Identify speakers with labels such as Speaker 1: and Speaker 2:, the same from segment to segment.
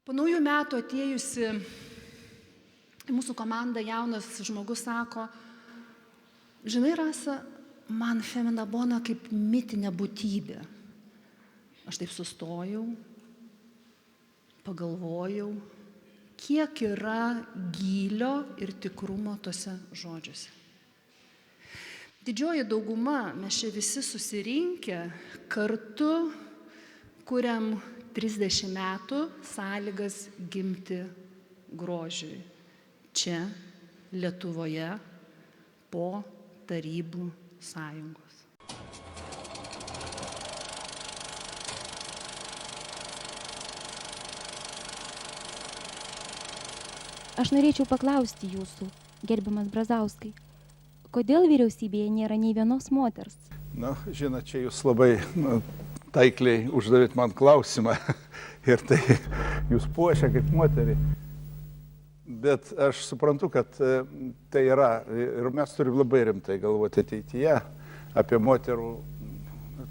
Speaker 1: Po naujų metų atėjusi į mūsų komandą jaunas žmogus sako, žinai, Rasa, man Femina Bona kaip mitinė būtybė. Aš taip sustojau, pagalvojau, kiek yra gylio ir tikrumo tose žodžiuose. Didžioji dauguma, mes čia visi susirinkę, kartu kuriam 30 metų sąlygas gimti grožiui. Čia, Lietuvoje, po Tarybų sąjungos.
Speaker 2: Aš norėčiau paklausti jūsų, gerbiamas Brazauskai, kodėl vyriausybėje nėra nei vienos moters?
Speaker 3: Na, žinot, čia jūs labai taikliai uždavėt man klausimą ir tai jūs puošia kaip moterį. Bet aš suprantu, kad tai yra ir mes turime labai rimtai galvoti ateityje apie moterų,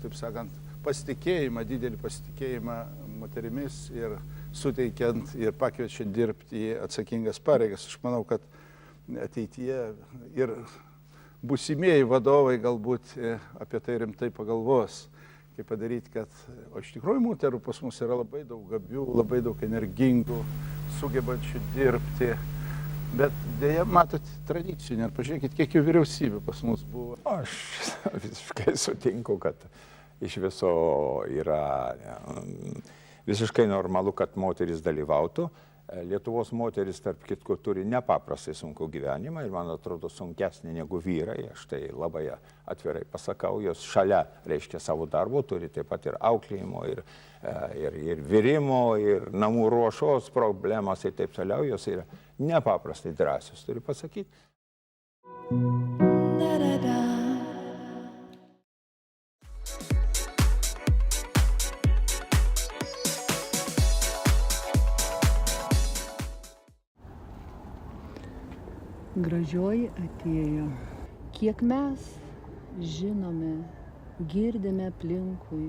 Speaker 3: taip sakant, pasitikėjimą, didelį pasitikėjimą moterimis ir suteikiant ir pakviečiant dirbti į atsakingas pareigas. Aš manau, kad ateityje ir būsimieji vadovai galbūt apie tai rimtai pagalvos, kaip padaryti, kad, o iš tikrųjų moterų pas mus yra labai daug gabių, labai daug energingų, sugebančių dirbti, bet dėja, matot, tradicijų, ir pažiūrėkit, kiek jų vyriausybių pas mus buvo.
Speaker 4: Aš visiškai sutinku, kad iš viso yra visiškai normalu, kad moteris dalyvautų. Lietuvos moteris, tarp kitko, turi nepaprastai sunkų gyvenimą ir, man atrodo, sunkesnį negu vyrai. Aš tai labai atvirai pasakau, jos šalia, reiškia, savo darbo turi taip pat ir auklėjimo, ir virimo, ir namų ruošos problemas ir taip toliau. Jos yra nepaprastai drąsios, turiu pasakyti.
Speaker 1: Gražioji atėjo. Kiek mes žinome, girdime aplinkui,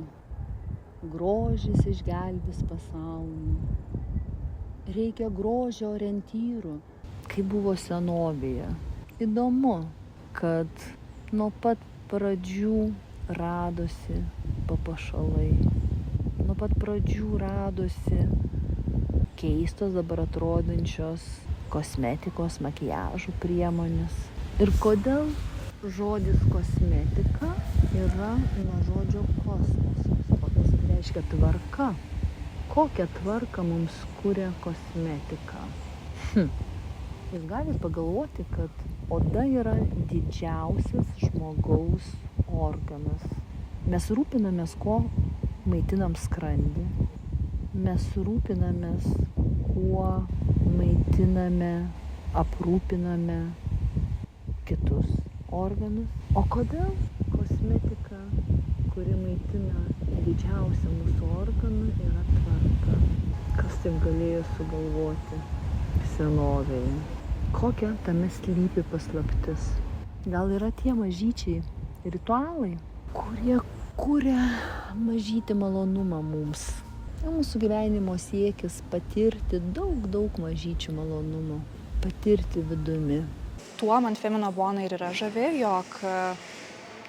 Speaker 1: grožis išgelbės pasaulį. Reikia grožio orientyrų, kaip buvo senovėje. Įdomu, kad nuo pat pradžių radosi papuošalai. Nuo pat pradžių radosi keistos dabar atrodančios kosmetikos, makiažų priemonės. Ir kodėl žodis kosmetika yra nuo žodžio kosmosas? Kosmosas tai reiškia tvarka. Kokią tvarką mums kuria kosmetika? Jūs galite pagalvoti, kad oda yra didžiausias žmogaus organas. Mes rūpinamės, ko maitinam skrandį. Mes rūpinamės, kuo maitiname, aprūpiname kitus organus. O kodėl kosmetika, kuri maitina didžiausią mūsų organą, yra tvarka? Kas taip galėjo sugalvoti senovėje? Kokia tame slypi paslaptis? Gal yra tie mažyčiai ritualai, kurie kuria mažytį malonumą mums? Mūsų gyvenimo siekis patirti daug mažyčių malonumų, patirti vidumi.
Speaker 5: Tuo man Femina Bona ir yra žavi, jog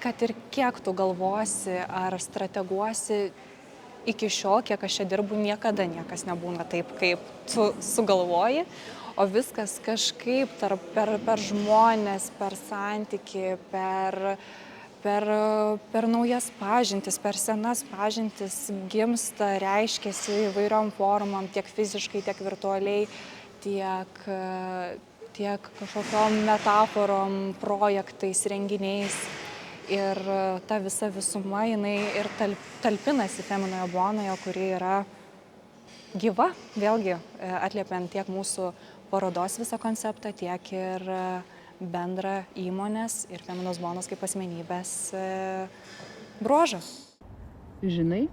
Speaker 5: kad ir kiek tu galvosi ar strateguosi, iki šiol, kiek aš čia dirbu, niekada niekas nebūna taip, kaip tu sugalvoji, o viskas kažkaip per žmones, per santykį, per naujas pažintis, per senas pažintis gimsta, reiškiasi įvairiom formom, tiek fiziškai, tiek virtualiai, tiek kažkokiom metaforom, projektais, renginiais. Ir ta visa visuma, jinai ir talpinasi Feminoje Bonoje, kuri yra gyva, vėlgi atliepiant tiek mūsų parodos visą konceptą, tiek ir bendrą įmonės ir Feminos Bonos kaip asmenybės bruožą.
Speaker 1: Žinai,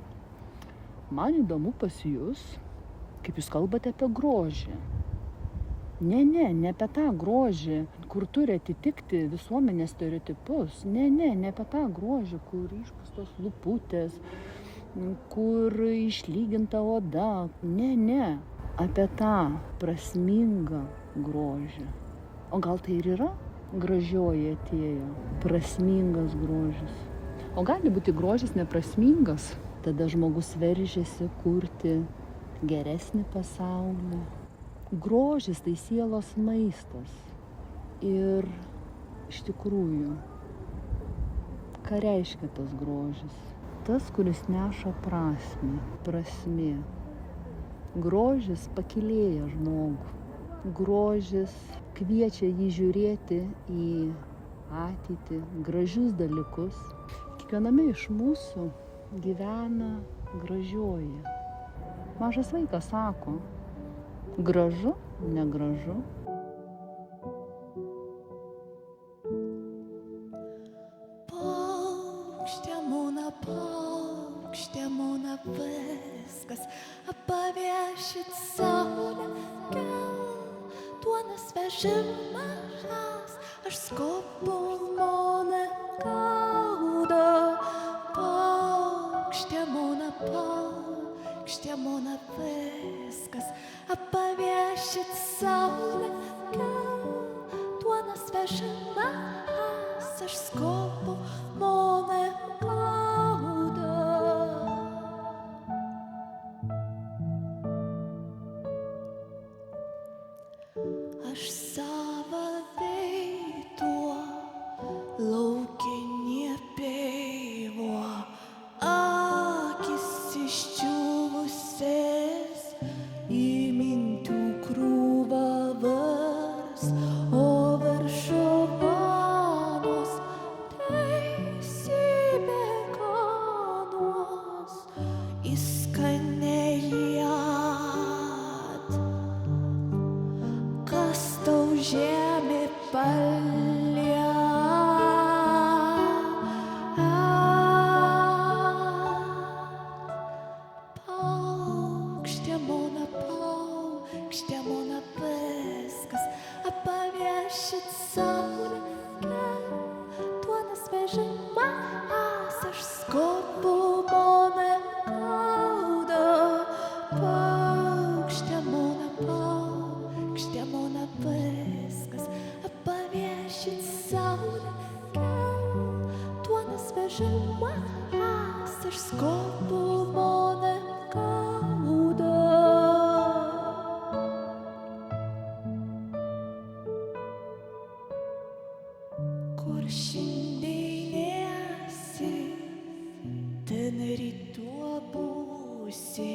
Speaker 1: man įdomu pas jūs, kaip jūs kalbate apie grožį. Ne apie tą grožį, kur turi atitikti visuomenės stereotipus. Ne apie tą grožį, kur išpūstos lūputės, kur išlyginta oda. Ne. Apie tą prasmingą grožį. O gal tai ir yra gražioji atėjo? Prasmingas grožis. O gali būti grožis neprasmingas. Tada žmogus veržiasi kurti geresnį pasaulį. Grožis tai sielos maistas. Ir iš tikrųjų, ką reiškia tas grožis? Tas, kuris neša prasmė. Grožis pakylėja žmogų. Grožis kviečia jį žiūrėti į ateitį, gražius dalykus. Kiekviename iš mūsų gyvena gražioji. Mažas vaikas sako, gražu, negražu.
Speaker 6: Paukštė mūna viskas, paviešit saulę, duonas vežimas, aš skopu mūna gaudo. Paukštė mūna viskas, paviešit saulę, duonas vežimas, aš skopu mūna gaudo. Aš savo veido laukinė peivo, akis išdžiūvusias, į mintų krūvą vars, o viršuvanos teisybė kanuos, įskanėjat. Kas tau žemė palia? Paukštė mūna viskas, paviešit saulę, duonas vežimas, aš skopu mūna gaudo. Paukštė mūna viskas, paviešit saulę, duonas vežimas, aš skopu mūna gaudo. Kur šiandien esi, ten rytuo būsi,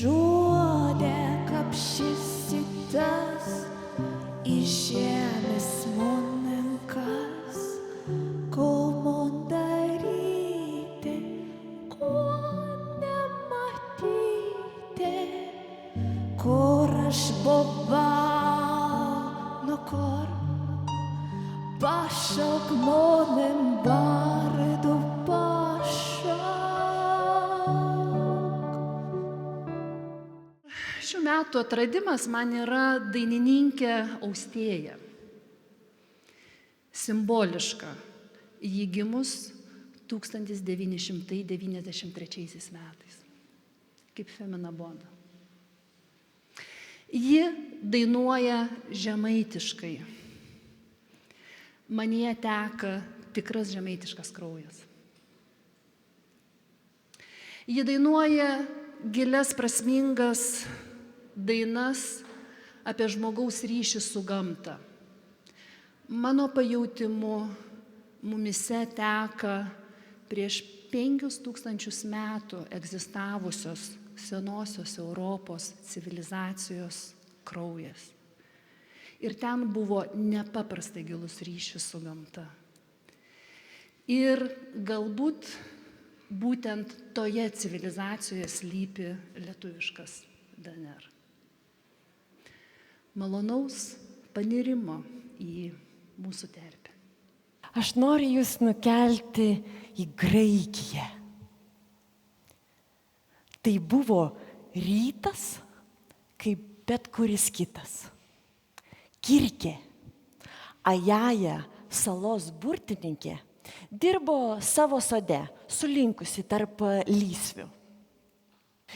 Speaker 6: žodė kapšysi tas, į žemės moninkas, ko man daryti, ko nematyti, kur aš buvau, nu kur. Pašauk monim vardu, pašauk.
Speaker 1: Šių metų atradimas man yra dainininkė Austėja. Simboliška. Ji gimus 1993 metais. Kaip Femina Bona. Ji dainuoja žemaitiškai. Manyje teka tikras žemaitiškas kraujas. Ji dainuoja gilias prasmingas dainas apie žmogaus ryšį su gamta. Mano pajautimu mumise teka prieš 5000 metų egzistavusios senosios Europos civilizacijos kraujas. Ir ten buvo nepaprastai gilus ryšys su gamta. Ir galbūt būtent toje civilizacijoje slypi lietuviškas DNR. Malonaus panirimo į mūsų terpę.
Speaker 7: Aš noriu jūs nukelti į Graikiją. Tai buvo rytas, kaip bet kuris kitas. Kirkė, Ajaja salos burtininkė, dirbo savo sode, sulinkusi tarp lysvių.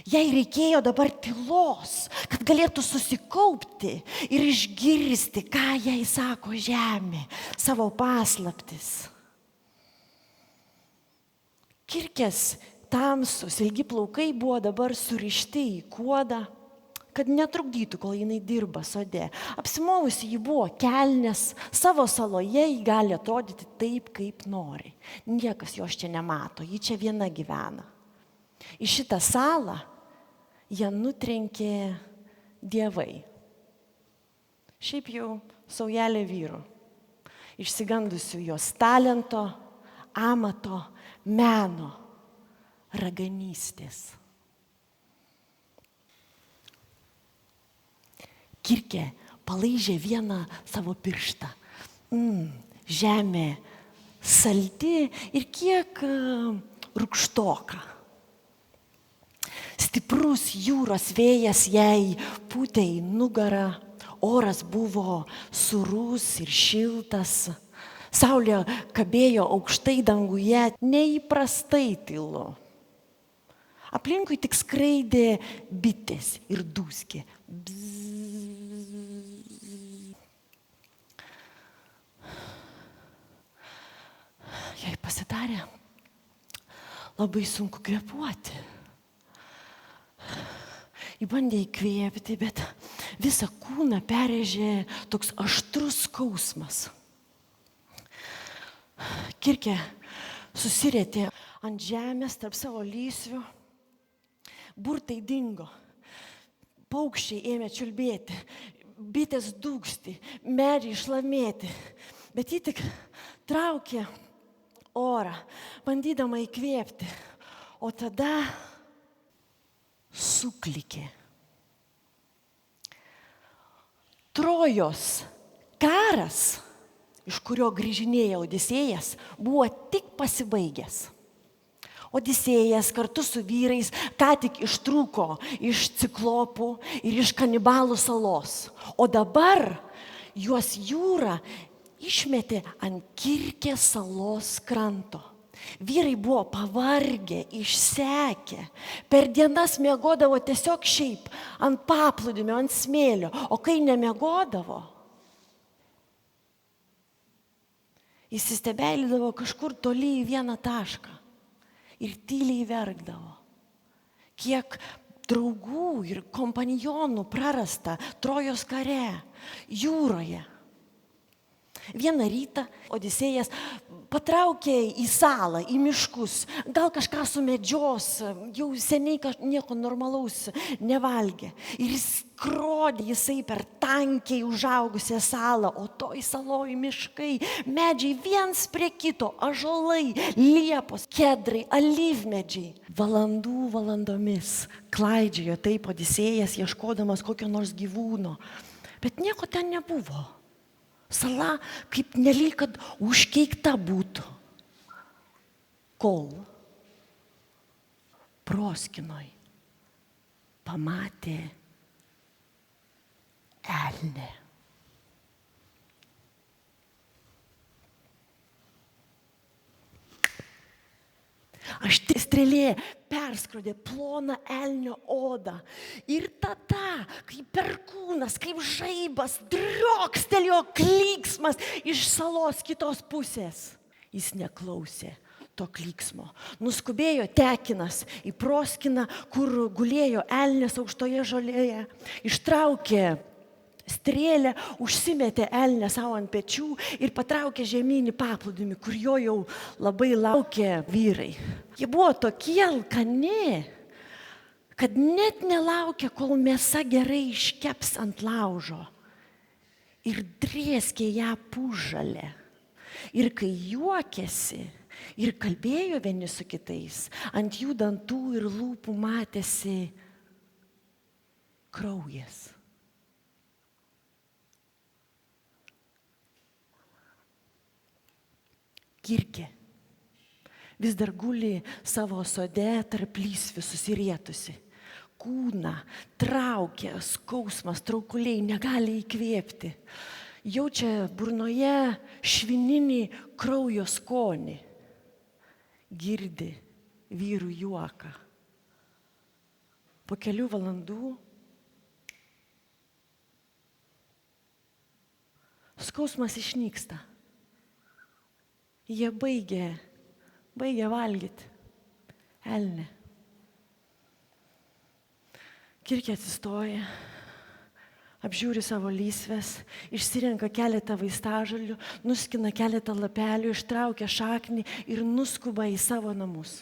Speaker 7: Jai reikėjo dabar tylos, kad galėtų susikaupti ir išgirsti, ką jai sako žemė, savo paslaptis. Kirkės tamsus, ilgi plaukai buvo dabar surišti į kuodą, kad netrukdytų, kol jinai dirba sode. Apsimovusi ji buvo kelnes, savo saloje ji gali atrodyti taip, kaip nori. Niekas jos čia nemato, ji čia viena gyvena. Į šitą salą ją nutrenkė dievai. Šiaip jau saujelė vyrų, išsigandusių jos talento, amato, meno, raganystės. Kirkė palaižė vieną savo pirštą. Žemė saldi ir kiek rūgštoka. Stiprus jūros vėjas jai pūtė į nugarą, oras buvo surus ir šiltas, saulė kabėjo aukštai danguje, neįprastai tylu. Aplinkui tik skraidė bitės ir dūskė. Jai pasidarė labai sunku kvėpuoti. Ji bandė įkvėpti, bet visą kūną perrėžė toks aštrus skausmas. Kirkė susirietė ant žemės tarp savo lysvių, burtai dingo, paukščiai ėmė čiulbėti, bitės dūgsti, medžiai šlamėti, bet ji tik traukė orą, bandydama įkvėpti, o tada suklikė. Trojos karas, iš kurio grįžinėja Odisėjas, buvo tik pasibaigęs. Odisėjas kartu su vyrais ką tik ištrūko iš ciklopų ir iš kanibalų salos, o dabar juos jūra išmetė ant Kirkės salos kranto. Vyrai buvo pavargę, išsekę. Per dienas miegodavo tiesiog šiaip, ant paplūdimio, ant smėlio. O kai nemiegodavo, įsistebeilydavo kažkur toli į vieną tašką ir tyliai verkdavo. Kiek draugų ir kompanionų prarasta Trojos kare, jūroje. Vieną rytą Odisėjas patraukė į salą, į miškus, gal kažką sumedžios, jau seniai nieko normalaus nevalgė. Ir skrodė jisai per tankiai užaugusią salą, o toj saloj miškai, medžiai viens prie kito, ąžuolai, liepos, kedrai, alyvmedžiai. Valandų valandomis klaidžiojo taip Odisėjas, ieškodamas kokio nors gyvūno, bet nieko ten nebuvo. Sala kaip nelyg kad užkeikta būtų. Kol proskinoj pamatė elnę. Aštri strėlė perskrodė ploną elnio odą. Ir tada, kaip perkūnas, kaip žaibas, driokstelėjo klyksmas iš salos kitos pusės. Jis neklausė to klyksmo. Nuskubėjo tekinas į proskiną, kur gulėjo elnės aukštoje žolėje. Ištraukė strėlę, užsimetė elnę savo ant pečių ir patraukė žemyn į paplūdimį, kur jo jau labai laukė vyrai. Jie buvo tokie alkani, kad net nelaukė, kol mėsa gerai iškeps ant laužo. Ir drėskė ją pusžalę. Ir kai juokėsi ir kalbėjo vieni su kitais, ant jų dantų ir lūpų matėsi kraujas. Kirkė vis dar guli savo sode tarp lysvių susirietusi. Kūną traukia skausmas, traukuliai negali įkvėpti. jaučia burnoje švininį kraujo skonį, girdi vyrų juoką. Po kelių valandų skausmas išnyksta. Jie baigia valgyti. Elnė. Kirkė atsistoja, apžiūri savo lysves, išsirenka keletą vaistažolių, nuskina keletą lapelių, ištraukia šaknį ir nuskuba į savo namus.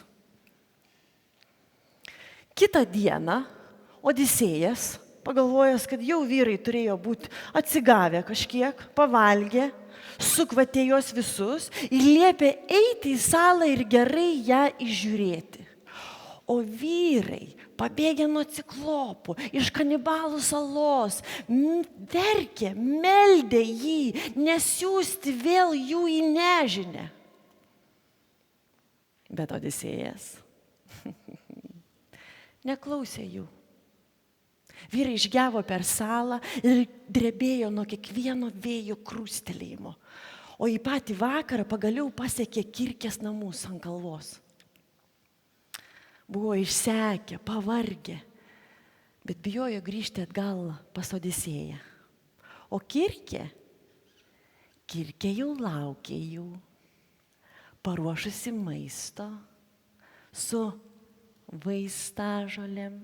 Speaker 7: Kitą dieną Odisėjas, pagalvojęs, kad jau vyrai turėjo būti atsigavę kažkiek, pavalgę, sukvatė juos visus ir liepė eiti į salą ir gerai ją išžiūrėti. O vyrai, pabėgę nuo ciklopų, iš kanibalų salos, verkė, meldė jį, nesiųsti vėl jų į nežinę. Bet Odisėjas neklausė jų. Vyrai išgevo per salą ir drebėjo nuo kiekvieno vėjo krūstelėjimo. O į patį vakarą pagaliau pasiekė Kirkės namus ant kalvos. Buvo išsekę, pavargę, bet bijojo grįžti atgal pas Odisėją. O Kirkė jau laukė jų, paruošusi maisto su vaistažolėm.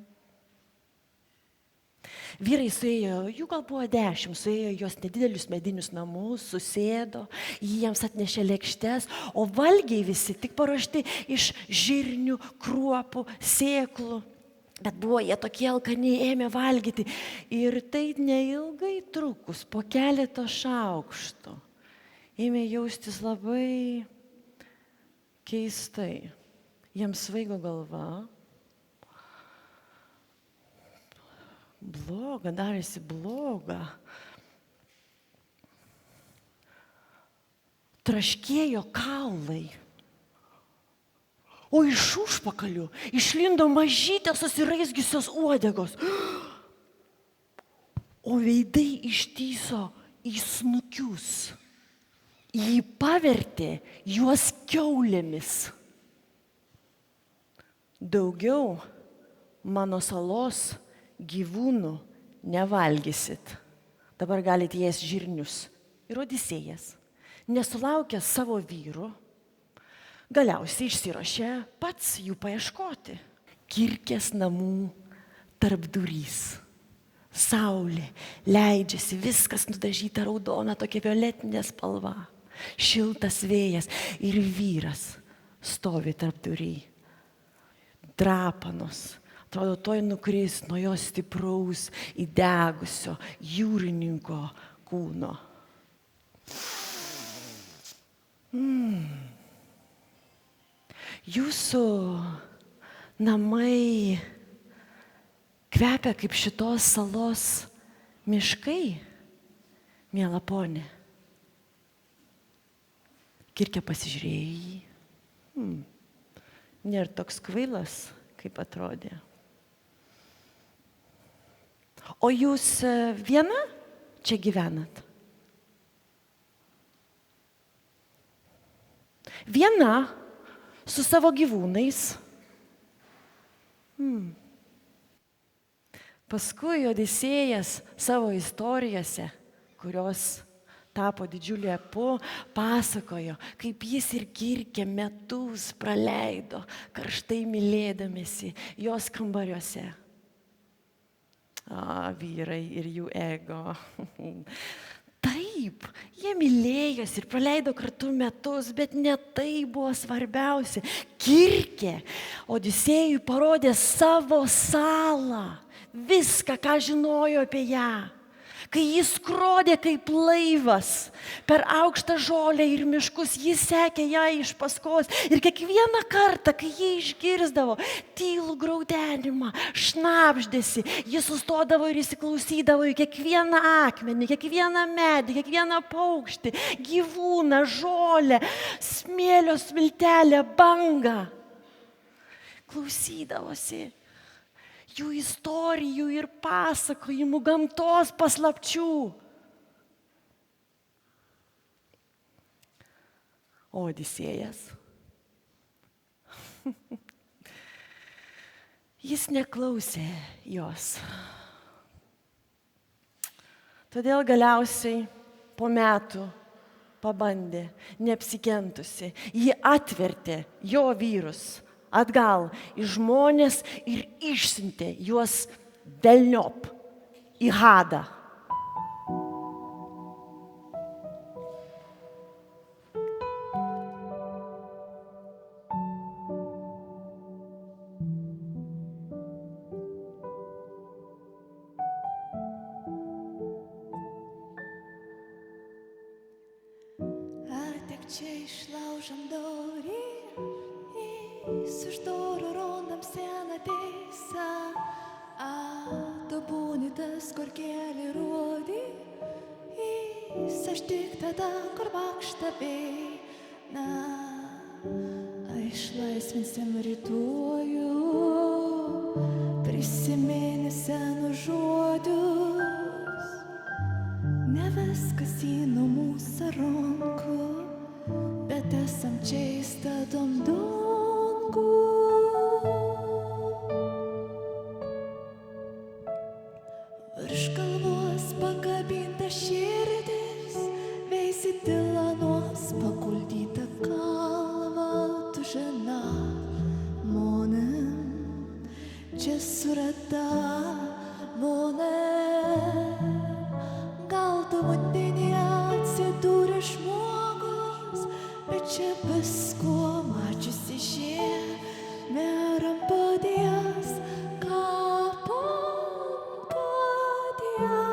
Speaker 7: Vyrai suėjo, jų gal buvo 10, suėjo jos nedidelius medinius namus, susėdo, jiems atnešė lėkštes, o valgiai visi tik paruošti iš žirnių, kruopų, sėklų. Bet buvo jie tokie alkaniai, ėmė valgyti. Ir tai neilgai trukus, po keleto šaukštų, ėmė jaustis labai keistai. Jiems svaigo galva. Bloga, darėsi bloga. Traškėjo kaulai. O iš užpakalių išlindo mažytės susiraizgiusios uodegos. O veidai ištįso į snukius. Jį pavertė juos kiaulėmis. Daugiau mano salos gyvūnų nevalgysit. Dabar galite jas žirnius. Ir Odisėjas, nesulaukęs savo vyrų, galiausiai išsiruošė pats jų paieškoti. Kirkės namų tarpdurys. Saulė leidžiasi, viskas nudažyta raudona, tokia violetinė spalva. Šiltas vėjas ir vyras stovi tarpdury. Drapanos. Atrodo, toj nukris nuo jo stipraus, įdegusio jūrininko kūno. Jūsų namai kvepia kaip šitos salos miškai, miela ponė. Kirkė pasižiūrėjo į jį. Nėra toks kvailas, kaip atrodė. O jūs viena čia gyvenat? Viena su savo gyvūnais. Paskui Odisėjas savo istorijose, kurios tapo didžiuliu epu, pasakojo, kaip jis ir Kirkė metus praleido, karštai mylėdamiesi jos kambariuose. Vyrai ir jų ego. Taip, jie mylėjosi ir praleido kartu metus, bet ne tai buvo svarbiausia. Kirkė Odisėjui parodė savo salą, viską, ką žinojo apie ją. Kai jis skrodė kaip laivas per aukštą žolę ir miškus, jis sekė ją iš paskos. Ir kiekvieną kartą, kai jie išgirsdavo tylų graudenimą, šnabždėsi, jis sustodavo ir įsiklausydavo į kiekvieną akmenį, kiekvieną medį, kiekvieną paukštį, gyvūną, žolę, smėlio smiltelę, bangą. Klausydavosi jų istorijų ir pasakojimų, gamtos paslapčių. O Odisėjas? Jis neklausė jos. Todėl galiausiai po metų pabandė, neapsikentusi. Ji atvertė jo vyrus atgal į žmonės ir išsiuntė juos velniop į Hadą.
Speaker 6: Čia išlaužam dorį, iš durų rondam seną teisą, tu būni tas, kur keli rodį, aš tik tada, kur bakštą beina, išlaisvinsim rytojų, prisimeni senus žodžius, ne viskas į nuo mūsų rankų. Bet esam čia įstatom dangų. Virš galvos pakabinta širdis, veisi tylanos paguldyta galva, tu žena, monem, čia surata, monem, gal tu vandenį atsidūrė žmogus, bet čia visko mačiusi žemė rampadės, kapon padėjęs,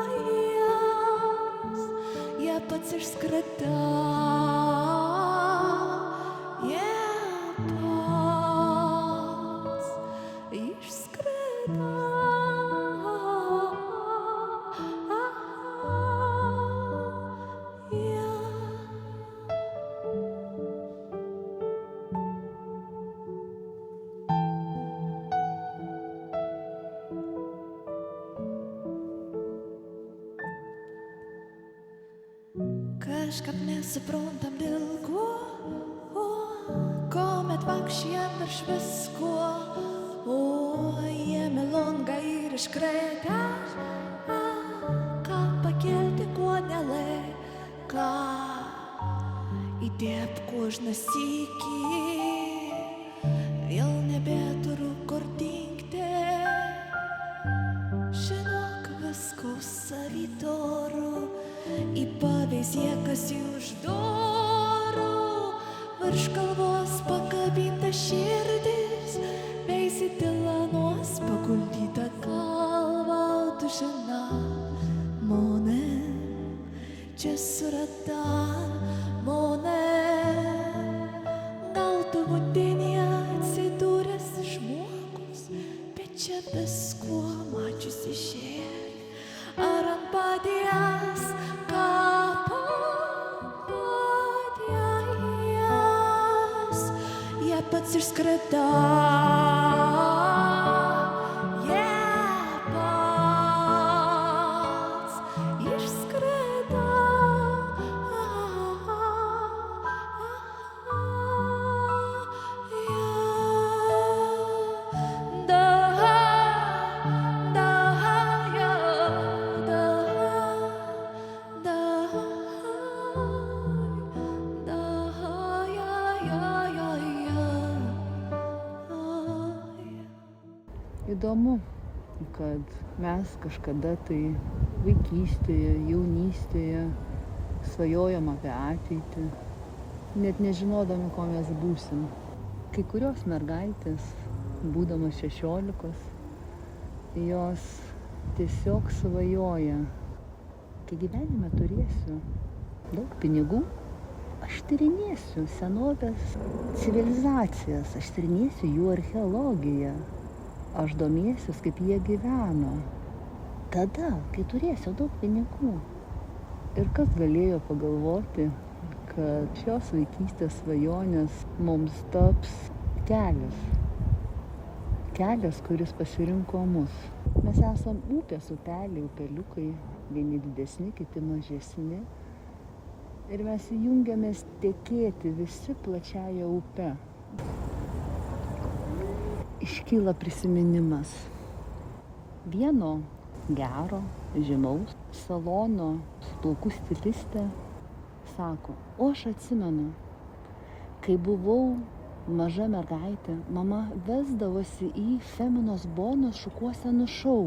Speaker 6: jie pats išskrata, jie pats išskrata. Kažkap nesuprantam dėl ko, kuomet vaikščiam virš visko, jie melonga ir iškretę, ką pakelti, kuo nelaika, įdėp kožną sykį, vėl nebeturiu kur dingti, žinok visko savitoru. Į pavėsį, kas jį už durų, virš galvos pakabinta širdis, veisi tylanos paguldyta galva, tu žena, monem, čia surata, monem, gal tu vandenį atsidūręs žmogus, bet čia visko mačiusi šiek, ar ant padės, pats išskrata, jie pats išskrata.
Speaker 8: Įdomu, kad mes kažkada tai vaikystėje, jaunystėje svajojom apie ateitį, net nežinodami, ko mes būsim. Kai kurios mergaitės, būdamas 16, jos tiesiog svajoja, kai gyvenime turėsiu daug pinigų, aš tyrinėsiu senovės civilizacijas, aš tyrinėsiu jų archeologiją. Aš domėsiuos, kaip jie gyveno. Tada, kai turėsiu daug pinigų. Ir kas galėjo pagalvoti, kad šios vaikystės svajonės mums taps kelias. Kelias, kuris pasirinko mus. Mes esam upės upeliai, upeliukai, vieni didesni, kiti mažesni. Ir mes jungiamės tekėti visi plačiaja upe. Iškyla prisiminimas vieno gero, žymaus salono plaukų stilistė sako, o aš atsimenu, kai buvau maža mergaitė, mama vesdavosi į Feminos Bonos šukuosenų šou.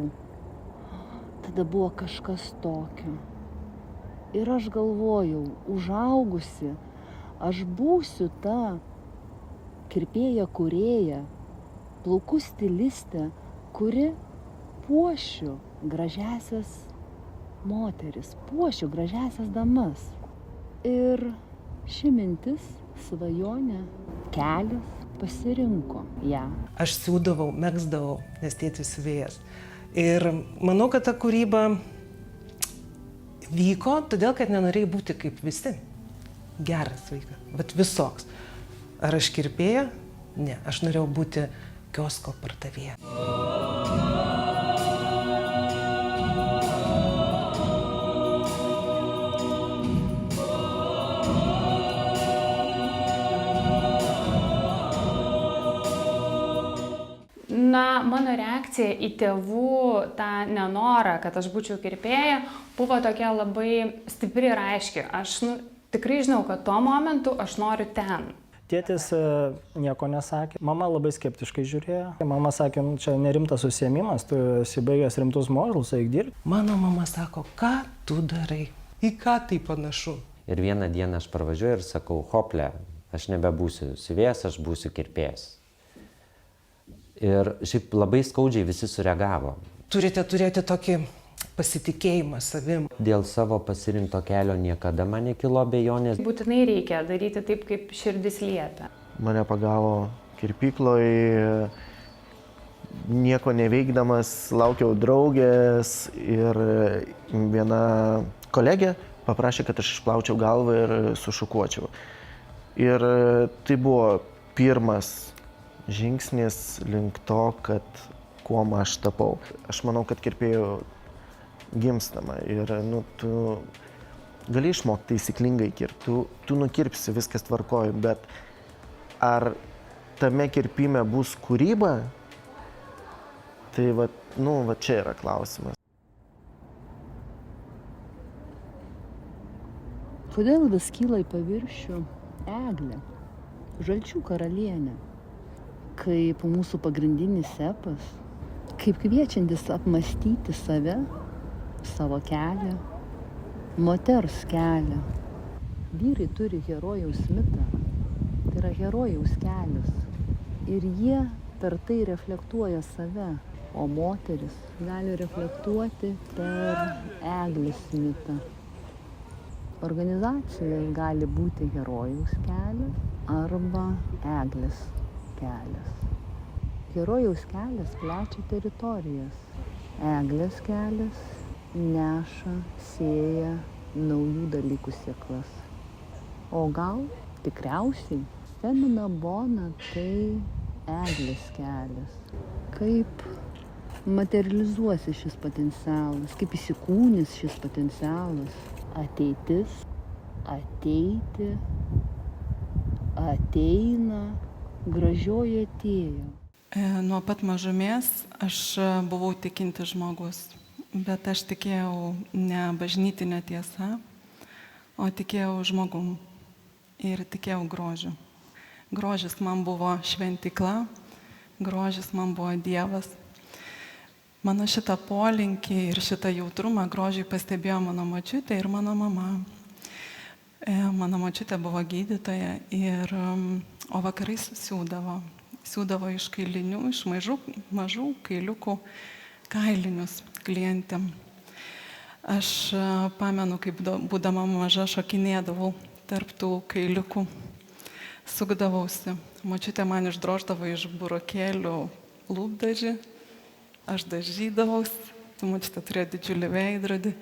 Speaker 8: Tada buvo kažkas tokio. Ir aš galvojau, užaugusi, aš būsiu ta kirpėja kūrėja, plaukų stilistė, kuri puošiu gražiasias moteris, puošiu gražiasias damas. Ir ši mintis, svajonė, kelias pasirinko ją.
Speaker 9: Aš siūdavau, megzdavau, nes tėtis siuvėjas. Ir manau, kad ta kūryba vyko, todėl, kad nenorėjai būti kaip visi. Geras vaikas, bet visoks. Ar aš kirpėja? Ne, aš norėjau būti kiosko pardavėja.
Speaker 10: Na, mano reakcija į tėvų tą nenorą, kad aš būčiau kirpėja, buvo tokia labai stipri ir aiški. Aš tikrai žinau, kad tuo momentu aš noriu ten.
Speaker 11: Tėtis nieko nesakė, mama labai skeptiškai žiūrėjo. Mama sakė, čia nerimtas užsiėmimas, tu esi baigęs rimtus mokslus, eik dirbti.
Speaker 9: Mano mama sako, ką tu darai, į ką tai panašu.
Speaker 12: Ir vieną dieną aš parvažiuoju ir sakau, hople, aš nebebūsiu siuvėjas, aš būsiu kirpėjas. Ir šiaip labai skaudžiai visi sureagavo.
Speaker 9: Turite turėti tokį pasitikėjimą savim.
Speaker 12: Dėl savo pasirinkto kelio niekada man nekilo abejonės.
Speaker 10: Būtinai reikia daryti taip, kaip širdis liepia.
Speaker 13: Mane pagavo kirpykloje, nieko neveikdamas, laukiau draugės ir viena kolegė paprašė, kad aš išplaučiau galvą ir sušukuočiau. Ir tai buvo pirmas žingsnis link to, kad kuom aš tapau. Aš manau, kad kirpėjų gimstama ir tu gali išmokti taisyklingai kirpti, tu nukirpsi, viskas tvarkoja, bet ar tame kirpime bus kūryba, tai va čia yra klausimas.
Speaker 8: Kodėl vis kyla į paviršių eglė, žalčių karalienė? Kaip mūsų pagrindinis epas, kaip kviečiantis apmąstyti save, savo kelią, moters kelią. Vyrai turi herojaus mitą, tai yra herojaus kelias. Ir jie per tai reflektuoja save, o moteris gali reflektuoti per eglės mitą. Organizacija gali būti herojaus kelias arba eglės kelias. Herojaus kelias plečia teritorijas. Eglės kelias neša, sėja naujų dalykų sėklas. O gal tikriausiai Femina Bona tai eglės kelias. Kaip materializuosi šis potencialas, kaip įsikūnys šis potencialas. Ateitis, ateiti, ateina, gražioji atėjo.
Speaker 14: Nuo pat mažumės aš buvau tikinti žmogus, bet aš tikėjau ne bažnytinė tiesa, o tikėjau žmogum ir tikėjau grožiu. Grožis man buvo šventykla, grožis man buvo Dievas. Mano šitą polinkį ir šitą jautrumą grožiai pastebėjo mano močiutė ir mano mama. Mano močiutė buvo gydytoja, o vakarais siūdavo iš kailinių, iš mažų kailiukų kailinius klientėm. Aš pamenu, kaip būdama maža šokinėdavau tarp tų kailiukų, sukdavausi. Močiutė man išdroždavo iš burokėlių lūpdažį, aš dažydavausi, močiutė turėjo didžiulį veidrodį.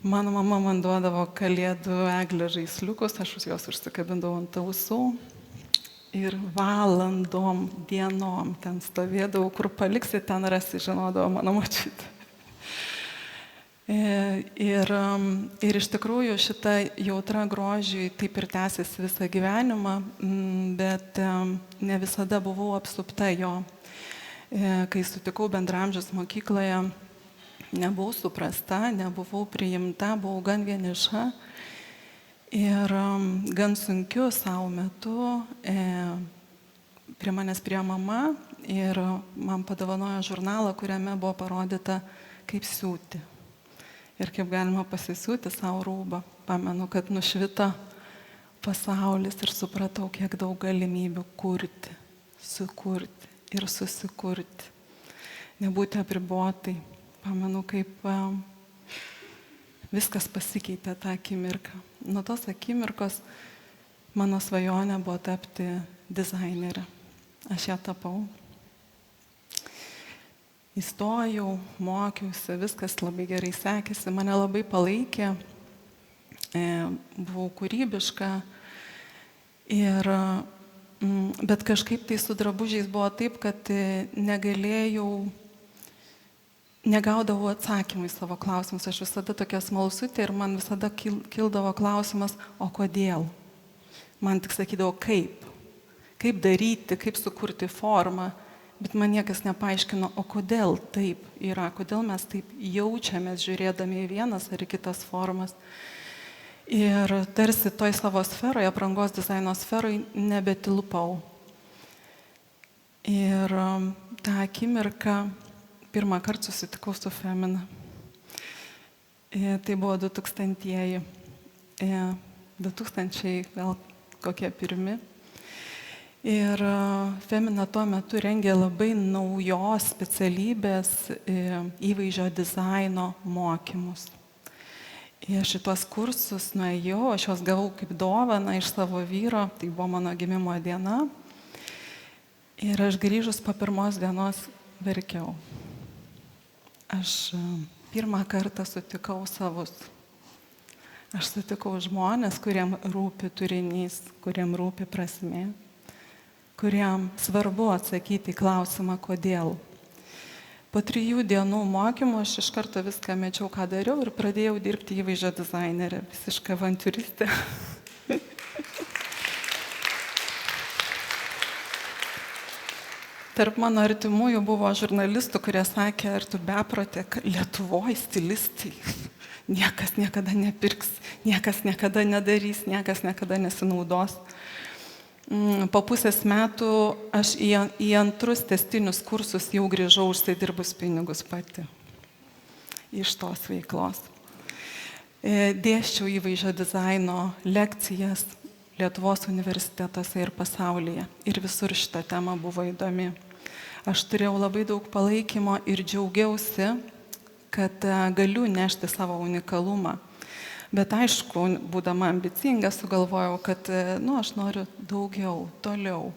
Speaker 14: Mano mama man duodavo kalėdų eglės žaisliukus, aš juos užsikabindavau ant ausų ir valandom, dienom ten stovėdavau, kur paliksi, ten rasi, žinodavo mano močiutė. Ir iš tikrųjų šita jautra grožiui taip ir tęsiasi visą gyvenimą, bet ne visada buvau apsupta jo. Kai sutikau bendramžius mokykloje, nebuvau suprasta, nebuvau priimta, buvau gan vieniša. Ir gan sunkiu savo metu prie manęs priėjo mama ir man padovanojo žurnalą, kuriame buvo parodyta, kaip siūti. Ir kaip galima pasisiūti savo rūbą. Pamenu, kad nušvito pasaulis ir supratau, kiek daug galimybių kurti, sukurti ir susikurti. Nebūti apribotai. Pamenu, kaip viskas pasikeitė tą akimirką. Nuo tos akimirkos mano svajonė buvo tapti dizainerė. Aš ją tapau. Įstojau, mokiausi, viskas labai gerai sekėsi, mane labai palaikė, buvau kūrybiška, bet kažkaip tai su drabužiais buvo taip, kad negaudavau atsakymų į savo klausimus. Aš visada tokia smalsutė ir man visada kildavo klausimas, o kodėl? Man tik sakydavo, kaip daryti, kaip sukurti formą. Bet man niekas nepaaiškino, o kodėl taip yra, kodėl mes taip jaučiamės žiūrėdami į vienas ar į kitas formas. Ir tarsi toj savo sferoje, aprangos dizaino sferoje, nebetilpau. Ir tą akimirką pirmą kartą susitikau su Femina. Tai buvo 2000-ieji, 2000 gal kokie pirmi. Ir Femina tuo metu rengė labai naujos specialybės įvaizdžio dizaino mokymus. Ir šitos kursus nuėjau, aš juos gavau kaip dovaną iš savo vyro, tai buvo mano gimimo diena. Ir aš grįžus po pirmos dienos verkiau. Aš pirmą kartą sutikau savus. Aš sutikau žmonės, kuriem rūpi turinys, kuriem rūpi prasmė, kuriam svarbu atsakyti į klausimą, kodėl. Po 3 dienų mokymų aš iš karto viską mečiau, ką dariau ir pradėjau dirbti įvaizdžio dizainerė, visiška avantiūristė. Tarp mano artimųjų buvo žurnalistų, kurie sakė, ar tu beprotė, Lietuvoje stilistai, niekas niekada nepirks, niekas niekada nedarys, niekas niekada nesinaudos. Po pusės metų aš į antrus tęstinius kursus jau grįžau užsidirbus pinigus pati iš tos veiklos. Dėsčiau įvaizdžio dizaino lekcijas Lietuvos universitetuose ir pasaulyje. Ir visur šita tema buvo įdomi. Aš turėjau labai daug palaikymo ir džiaugiausi, kad galiu nešti savo unikalumą. Bet aišku, būdama ambicinga, sugalvojau, kad aš noriu daugiau, toliau.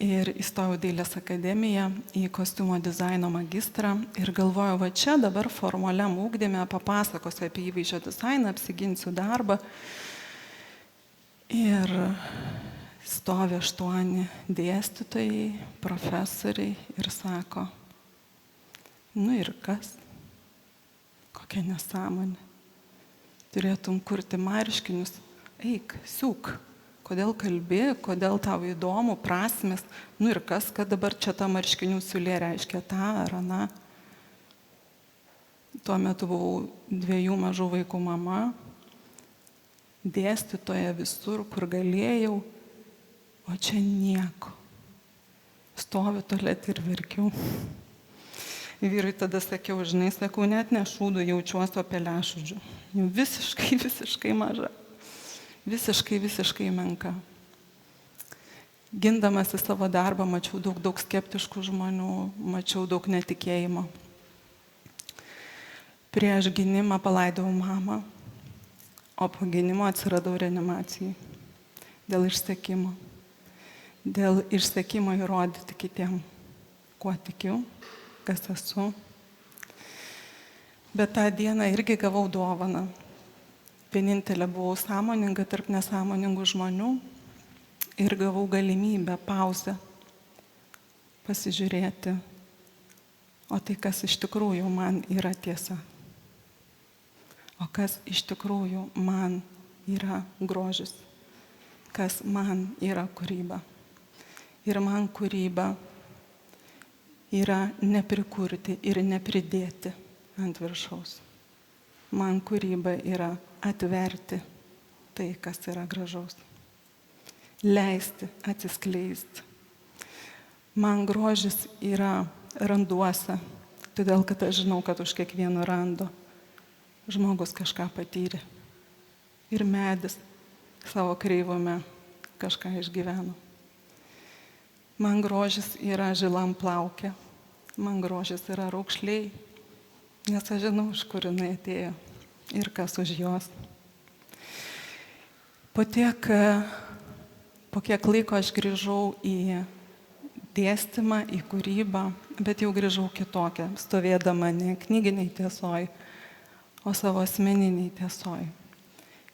Speaker 14: Ir įstojau Dailės akademiją į kostiumo dizaino magistrą ir galvojau, va čia dabar formaliam ugdyme papasakosiu apie įvaizdžio dizainą, apsiginsiu darbą. Ir stovi 8 dėstytojai, profesoriai ir sako, ir kas? Kokia nesąmonė. Turėtum kurti marškinius, eik, siūk, kodėl kalbi, kodėl tau įdomu, prasmės, ir kas, kad dabar čia ta marškinių siūlė reiškia tą ar aną. Tuo metu buvau 2 mažų vaikų mama, dėstytoja visur, kur galėjau, o čia nieko. Stoviu tualet ir verkiau. Vyrui tada sakiau, sakau, net ne šūdų jaučiuosi, o pelėšūdžių. Visiškai maža. Visiškai menka. Gindamas į savo darbą mačiau daug skeptiškų žmonių, mačiau daug netikėjimo. Prieš gynimą palaidojau mamą, o po gynimo atsiradau reanimacijai. Dėl išsekimo. Dėl išsekimo įrodyti kitiem, kuo tikiu, kas esu. Bet tą dieną irgi gavau dovaną. Vienintelė buvau sąmoninga tarp nesąmoningų žmonių ir gavau galimybę, pauzę, pasižiūrėti, o tai kas iš tikrųjų man yra tiesa. o kas iš tikrųjų man yra grožis, kas man yra kūryba. Ir man kūryba yra neprikurti ir nepridėti ant viršaus. Man kūryba yra atverti tai, kas yra gražaus. Leisti atsiskleisti. Man grožis yra randuose, todėl kad aš žinau, kad už kiekvieno rando žmogus kažką patyrė. Ir medis savo kreivume kažką išgyveno. Man grožis yra žilam plaukė, man grožis yra raukšliai, nes aš žinau, iš kur jinai atėjo ir kas už jos. Po kiek laiko aš grįžau į dėstymą, į kūrybą, bet jau grįžau kitokią, stovėdama ne knyginiai tiesoj, o savo asmeniniai tiesoj.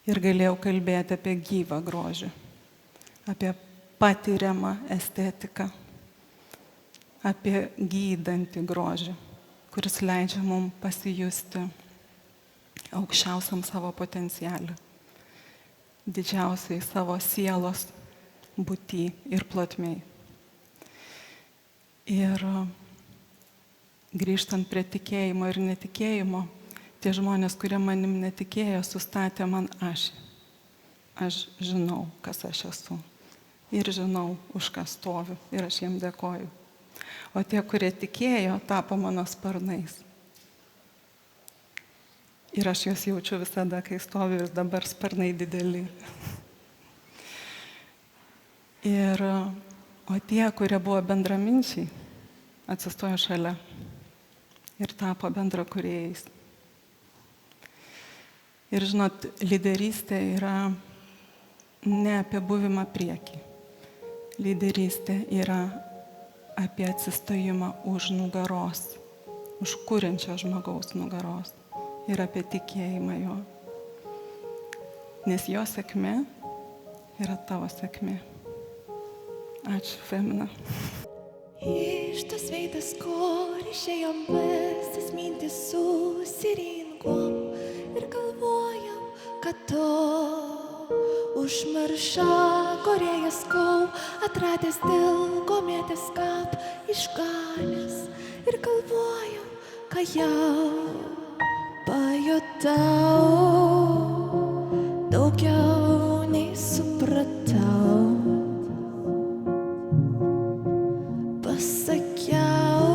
Speaker 14: Ir galėjau kalbėti apie gyvą grožį, apie patiriamą estetiką, apie gydantį grožį, kuris leidžia mums pasijusti aukščiausiam savo potencialui, didžiausiai savo sielos būty ir plotmėj. Ir grįžtant prie tikėjimo ir netikėjimo, tie žmonės, kurie manim netikėjo, sustatė man ašį. Aš žinau, kas aš esu. Ir žinau, už ką stoviu. Ir aš jiem dėkoju. O tie, kurie tikėjo, tapo mano sparnais. Ir aš juos jaučiu visada, kai stoviu, ir dabar sparnai dideli. O tie, kurie buvo bendraminčiai, atsistojo šalia ir tapo bendrakūrėjais. Ir žinot, lyderystė yra ne apie buvimą priekį. Lyderystė yra apie atsistojimą už nugaros, už kuriančio žmogaus nugaros ir apie tikėjimą jo. Nes jo sėkmė yra tavo sėkmė. Ačiū, Femina.
Speaker 6: Iš tas veidas, kur išėjom visas mintis susirinkom ir galvojam, kad to užmarša korėjas kau, atradęs dėl komėtės kap išganęs ir galvojam, ką jau pajutau, daugiau nei supratau. Pasakiau,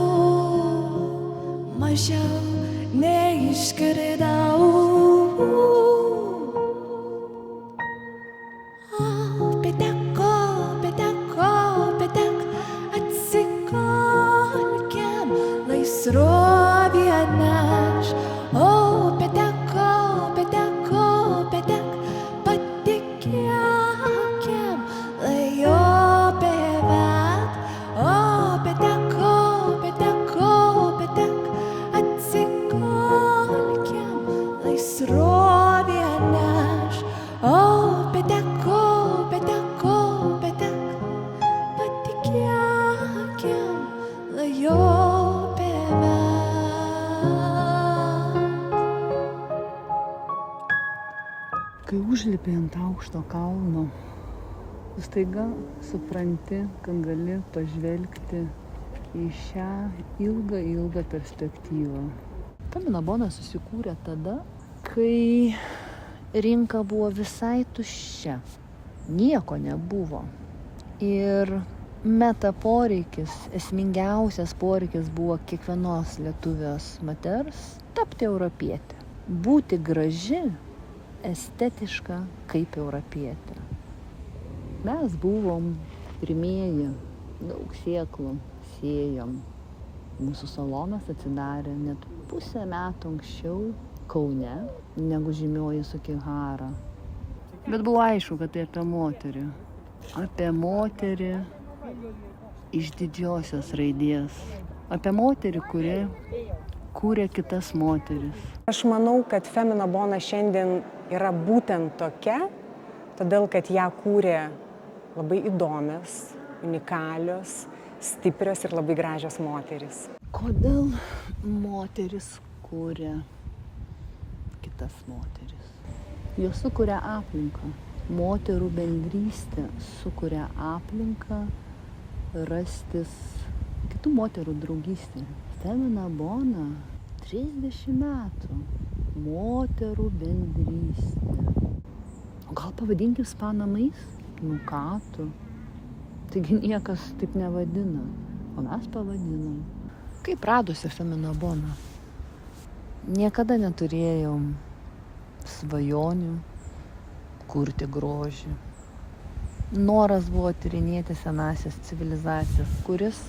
Speaker 6: mažiau neišgirdau. Petek, atsikalkim, lai srovė neš. O, petek, patikėkim, lai jo bevet. O, petek, atsikalkim, lai srovė neš. O, petek, patikėkim, lai jo
Speaker 8: Kai užlipi ant aukšto kalno, staiga supranti, kad gali pažvelgti į šią ilgą perspektyvą.
Speaker 1: Femina Bona susikūrė tada, kai rinka buvo visai tuščia. Nieko nebuvo. Ir meta poreikis, esmingiausias poreikis buvo kiekvienos lietuvės moters tapti europietė. Būti graži, estetiška kaip europietė. Mes buvom pirmieji, daug sėklų sėjom. Mūsų salonas atsidarė net pusę metų anksčiau Kaune negu žymioji Sugihara. Bet buvo aišku, kad tai apie moterį. Apie moterį iš didžiosios raidės. Apie moterį, kuri kūrė kitas moteris.
Speaker 15: Aš manau, kad Femina Bona šiandien yra būtent tokia, todėl kad ją kūrė labai įdomios, unikalios, stiprios ir labai gražios moterys.
Speaker 1: Kodėl moteris kūrė
Speaker 8: tas moteris. Jos sukuria aplinką. Moterų bendrystė sukuria aplinką rastis kitų moterų draugystė. Femina Bona 30 metų. Moterų bendrystė. O gal pavadinkim spa namais? Nu ką tu? Taigi niekas taip nevadina. O mes pavadinom. Kaip radosi Femina Bona? Niekada neturėjom svajonių kurti grožį. Noras buvo tyrinėti senasias civilizacijas, kuris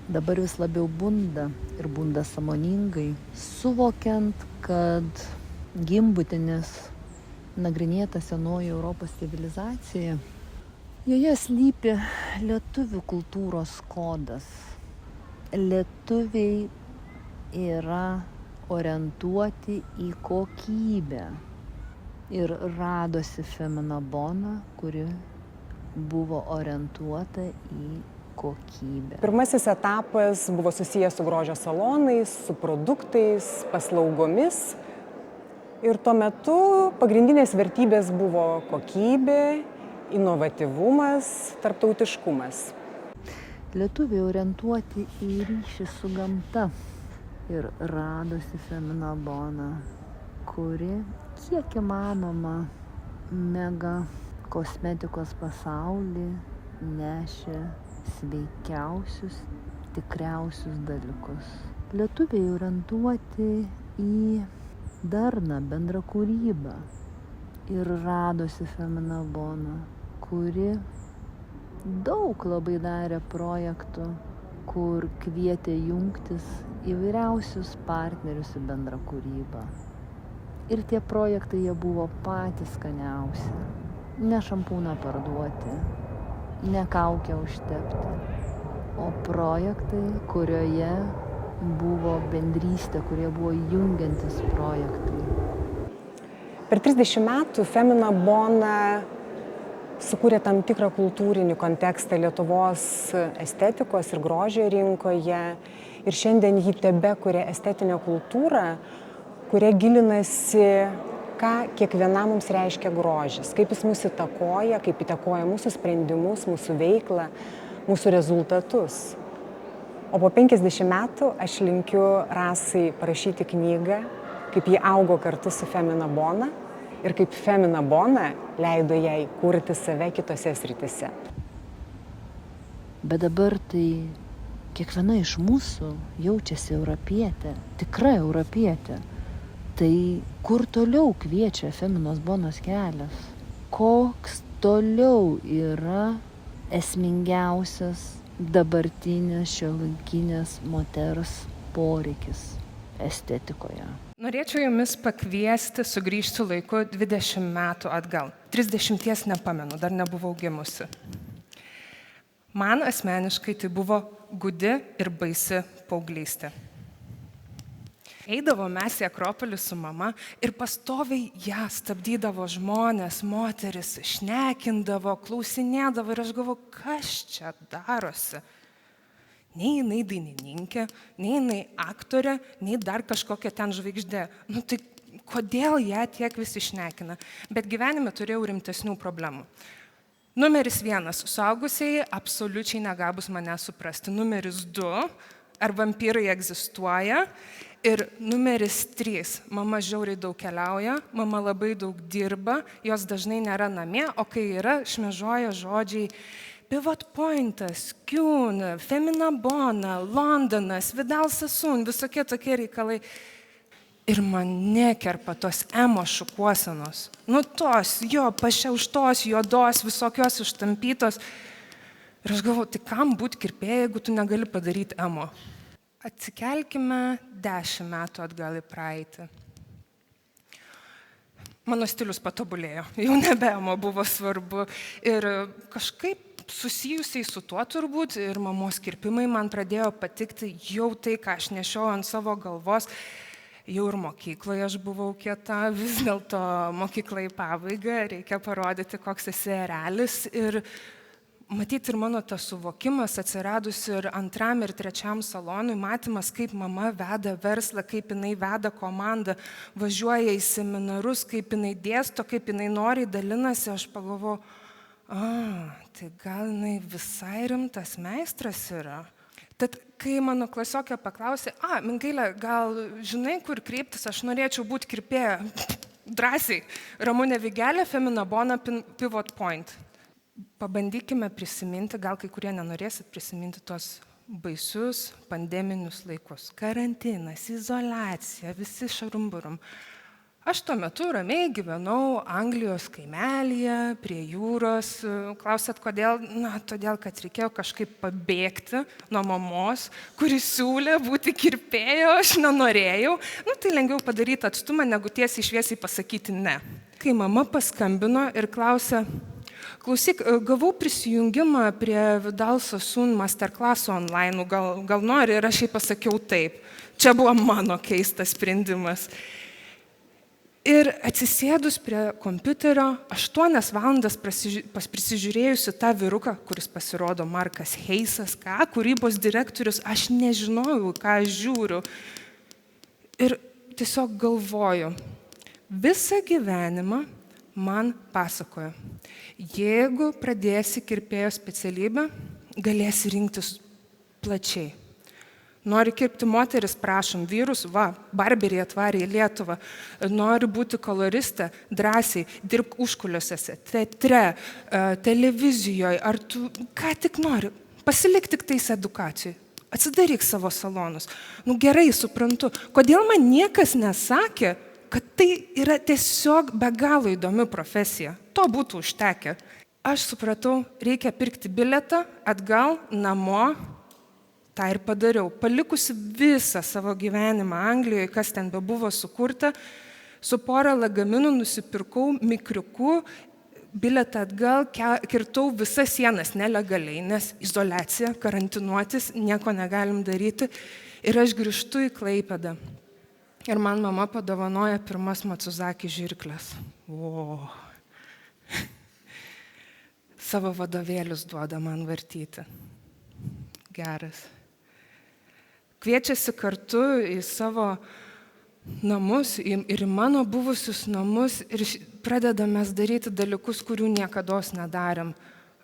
Speaker 8: dabar vis labiau bunda ir bunda sąmoningai, suvokiant, kad Gimbutienės nagrinėta senoji Europos civilizacija, joje slypi lietuvių kultūros kodas. Lietuviai yra orientuoti į kokybę. Ir radosi Femina Bona, kuri buvo orientuota į kokybę.
Speaker 15: Pirmasis etapas buvo susijęs su grožio salonais, su produktais, paslaugomis. Ir tuo metu pagrindinės vertybės buvo kokybė, inovatyvumas, tarptautiškumas.
Speaker 8: Lietuviai orientuoti į ryšį su gamta. Ir radosi Femina Bona, kuri kiek įmanoma mega kosmetikos pasaulį nešė sveikiausius, tikriausius dalykus. Lietuviai orientuoti į darną, bendrą kūrybą. Ir radosi Femina Bona, kuri daug labai darė projektų, kur kvietė jungtis įvairiausius partnerius į bendrą kūrybą. Ir tie projektai jie buvo patys skaniausi. Ne šampūną parduoti, ne kaukę užtepti, o projektai, kurioje buvo bendrystė, kurie buvo jungiantis projektai.
Speaker 15: Per 30 metų Femina Bona sukūrė tam tikrą kultūrinį kontekstą Lietuvos estetikos ir grožio rinkoje. Ir šiandien ji tebekuria estetinę kultūrą, kuria gilinasi, ką kiekvienam mums reiškia grožis, kaip jis mus įtakoja, kaip įtakoja mūsų sprendimus, mūsų veiklą, mūsų rezultatus. O po 50 metų aš linkiu Rasai parašyti knygą, kaip ji augo kartu su Femina Bona ir kaip Femina Bona leido jai kurti save kitose srityse.
Speaker 8: Bet dabar tai kiekviena iš mūsų jaučiasi europietė, tikra europietė. Tai kur toliau kviečia Feminos Bonos kelias? Koks toliau yra esmingiausias dabartinės šiuolaikinės moters poreikis estetikoje?
Speaker 16: Norėčiau jumis pakviesti sugrįžti laiku 20 metų atgal. 30 nepamenu, dar nebuvau gimusi. Man asmeniškai tai buvo gūdi ir baisi paauglystė. Eidavo mes į Akropolį su mama ir pastoviai ją stabdydavo žmonės, moteris, šnekindavo, klausinėdavo ir aš galvoju, kas čia darosi. Nei jinai dainininkė, nei jinai aktorė, nei dar kažkokia ten žvaigždė. Nu tai kodėl ją tiek visi šnekina? Bet gyvenime turėjau rimtesnių problemų. Numeris 1. Suaugusieji absoliučiai negabus mane suprasti. Numeris 2. Ar vampyrai egzistuoja? Ir numeris 3. Mama žiauriai daug keliauja, mama labai daug dirba, jos dažnai nėra namie, o kai yra, šmėžuoja žodžiai Pivot Pointas, Kiūn, Femina Bona, Londonas, Vidal Sassoon, visokie tokie reikalai. Ir man nekerpa tos emo šukuosenos. Nu tos, jo, pašiauštos, juodos, visokios ištampytos. Ir aš galvoju, tai kam būti kirpėja, jeigu tu negali padaryti emo? Atsikelkime 10 metų atgal į praeitį. Mano stilius patobulėjo, jau nebe emo buvo svarbu. Ir kažkaip susijusiai su tuo turbūt ir mamos kirpimai man pradėjo patikti jau tai, ką aš nešiau ant savo galvos. Jau ir mokykloje aš buvau kieta, vis dėlto mokykla į pabaigą, reikia parodyti, koks esi erelis. Ir matyti ir mano tas suvokimas atsiradus ir antram ir trečiam salonui, matymas, kaip mama veda verslą, kaip jinai veda komandą, važiuoja į seminarus, kaip jinai dėsto, kaip jinai noriai dalinasi, aš pagalvoju, tai gal jinai visai rimtas meistras yra. Tad kai mano klasiokė paklausė, Mingaile, gal žinai, kur kreiptis, aš norėčiau būti kirpėja, drąsiai, Ramunė Vigelė, Femina Bona, Pivot Point. Pabandykime prisiminti, gal kai kurie nenorėsit prisiminti tos baisius pandeminius laikus. Karantinas, izoliacija, visi šarumburum. Aš tuo metu ramiai gyvenau Anglijos kaimelyje, prie jūros. Klausėt, kodėl? Todėl, kad reikėjo kažkaip pabėgti nuo mamos, kuri siūlė būti kirpėjo, aš nenorėjau. Tai lengviau padaryti atstumą, negu tiesiai šviesiai pasakyti ne. Kai mama paskambino ir klausė, klausyk, gavau prisijungimą prie Vidal Sassoon masterklaso online, gal nori, ir aš jai pasakiau taip. Čia buvo mano keistas sprendimas. Ir atsisėdus prie kompiuterio, 8 valandas prisižiūrėjusi tą vyruką, kuris pasirodo Markas Heisas, kūrybos direktorius, aš nežinojau, ką aš žiūriu. Ir tiesiog galvoju, visą gyvenimą man pasakojo, jeigu pradėsi kirpėjo specialybę, galėsi rinktis plačiai. Nori kirpti moteris, prašom, vyrus, barberį atvarė į Lietuvą. Nori būti koloriste, drąsiai, dirbk užkuliuose, teatre, televizijoje, ar tu ką tik nori, pasilik tik tais edukacijai, atsidaryk savo salonus. Gerai, suprantu, kodėl man niekas nesakė, kad tai yra tiesiog be galo įdomi profesija. To būtų užtekę. Aš supratau, reikia pirkti bilietą atgal, namo. tą ir padariau. Palikusi visą savo gyvenimą Anglijoje, kas ten bebuvo sukurta, su porą lagaminų nusipirkau mikriukų, bilietą atgal, kirtau visas sienas nelegaliai, nes izoliacija, karantinuotis, nieko negalim daryti. Ir aš grįžtu į Klaipėdą. Ir man mama padovanoja pirmas Matsuzaki žirklės. O. Savo vadovėlius duoda man vartyti. Geras. Kviečiasi kartu į savo namus ir į mano buvusius namus ir pradedame daryti dalykus, kurių niekados nedarėm.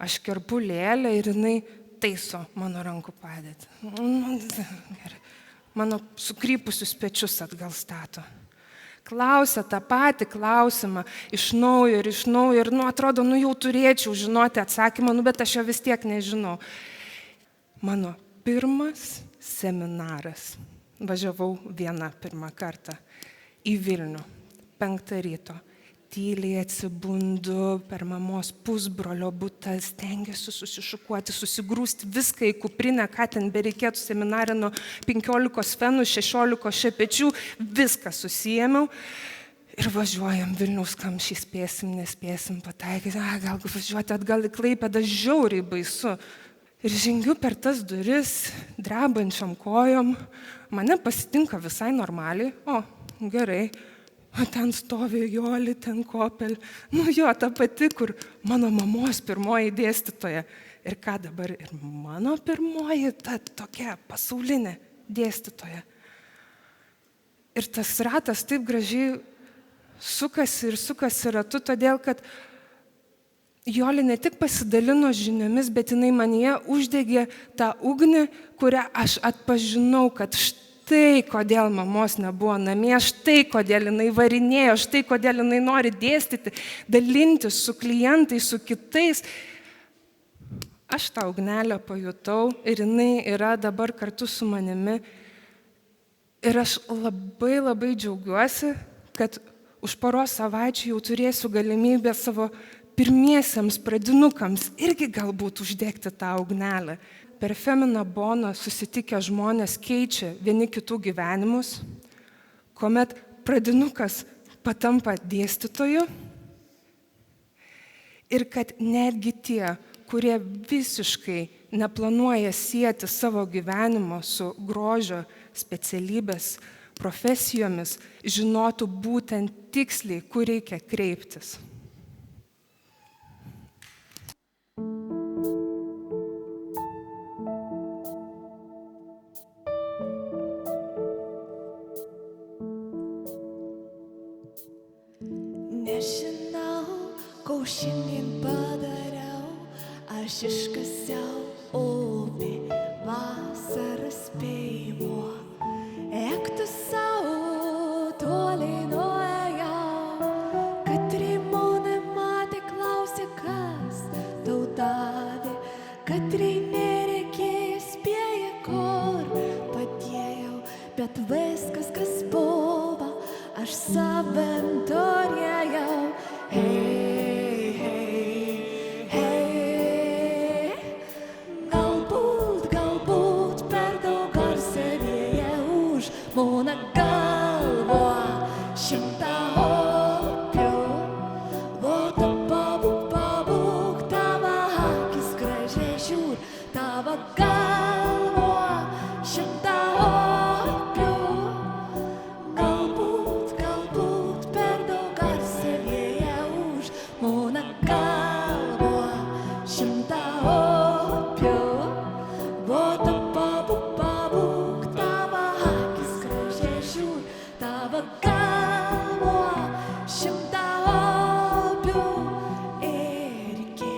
Speaker 16: Aš kerpu lėlę ir jinai taiso mano rankų padėtį. Gerai. Mano sukrypusius pečius atgal stato. Klausia tą patį klausimą iš naujo ir atrodo, jau turėčiau žinoti atsakymą, bet aš jo vis tiek nežinau. Mano pirmas seminaras. Važiavau viena pirmą kartą į Vilnių, 5 ryto. Tyliai atsibundu per mamos pusbrolio butą, stengiuosi susišukuoti, susigrūsti viską į kuprinę, ką ten bereikėtų seminare nuo 15 fenų, 16 šepečių, viską susijėmiau ir važiuojam Vilniaus kamščiai, spėsim, nespėsim pataikyti, gal važiuoti atgal į Klaipėdą, žiauriai baisu. Ir žengiu per tas duris, drebančiom kojom, mane pasitinka visai normaliai, gerai. O ten stovi Joli, ten Kopel. Ta pati, kur mano mamos pirmoji dėstytoja. Ir ką dabar, ir mano pirmoji, ta tokia pasaulinė dėstytoja. Ir tas ratas taip gražiai sukasi ratu, todėl kad Joli ne tik pasidalino žiniomis, bet jinai manyje uždegė tą ugnį, kurią aš atpažinau, kad štai kodėl mamos nebuvo namie, štai kodėl jinai varinėjo, štai kodėl jinai nori dėstyti, dalintis su klientais, su kitais. Aš tą ugnelę pajutau ir jinai yra dabar kartu su manimi. Ir aš labai labai džiaugiuosi, kad už poros savaičių jau turėsiu galimybę savo pirmiesiems pradinukams irgi galbūt uždegti tą ugnelę. Per Femina Bona susitikę žmonės keičia vieni kitų gyvenimus, kuomet pradinukas patampa dėstytoju ir kad netgi tie, kurie visiškai neplanuoja sieti savo gyvenimo su grožio specialybės profesijomis, žinotų būtent tiksliai, kur reikia kreiptis.
Speaker 6: Nežinau, ko šiandien padariau, aš iškasiau upį vasaros spėjimo. Eik tu savo toliai nuėjau, kad Rimonai matė klausė, kas tau davė, kad nereikėjo spėję, kur padėjau, bet viskas, kas buvo, aš savim turėjau. Hei, hei, hei, galbūt per daug garsiai vėja už mano galvą 100 upių. Vota pabūk, tavo akis gražiai žiūr, tavo galvą 100 upių. Galbūt per daug garsiai vėja už mano galvą 100 upių. Vota pabūk, tavo akis gražiai žiūr, tavo galvą 100 upių irgi.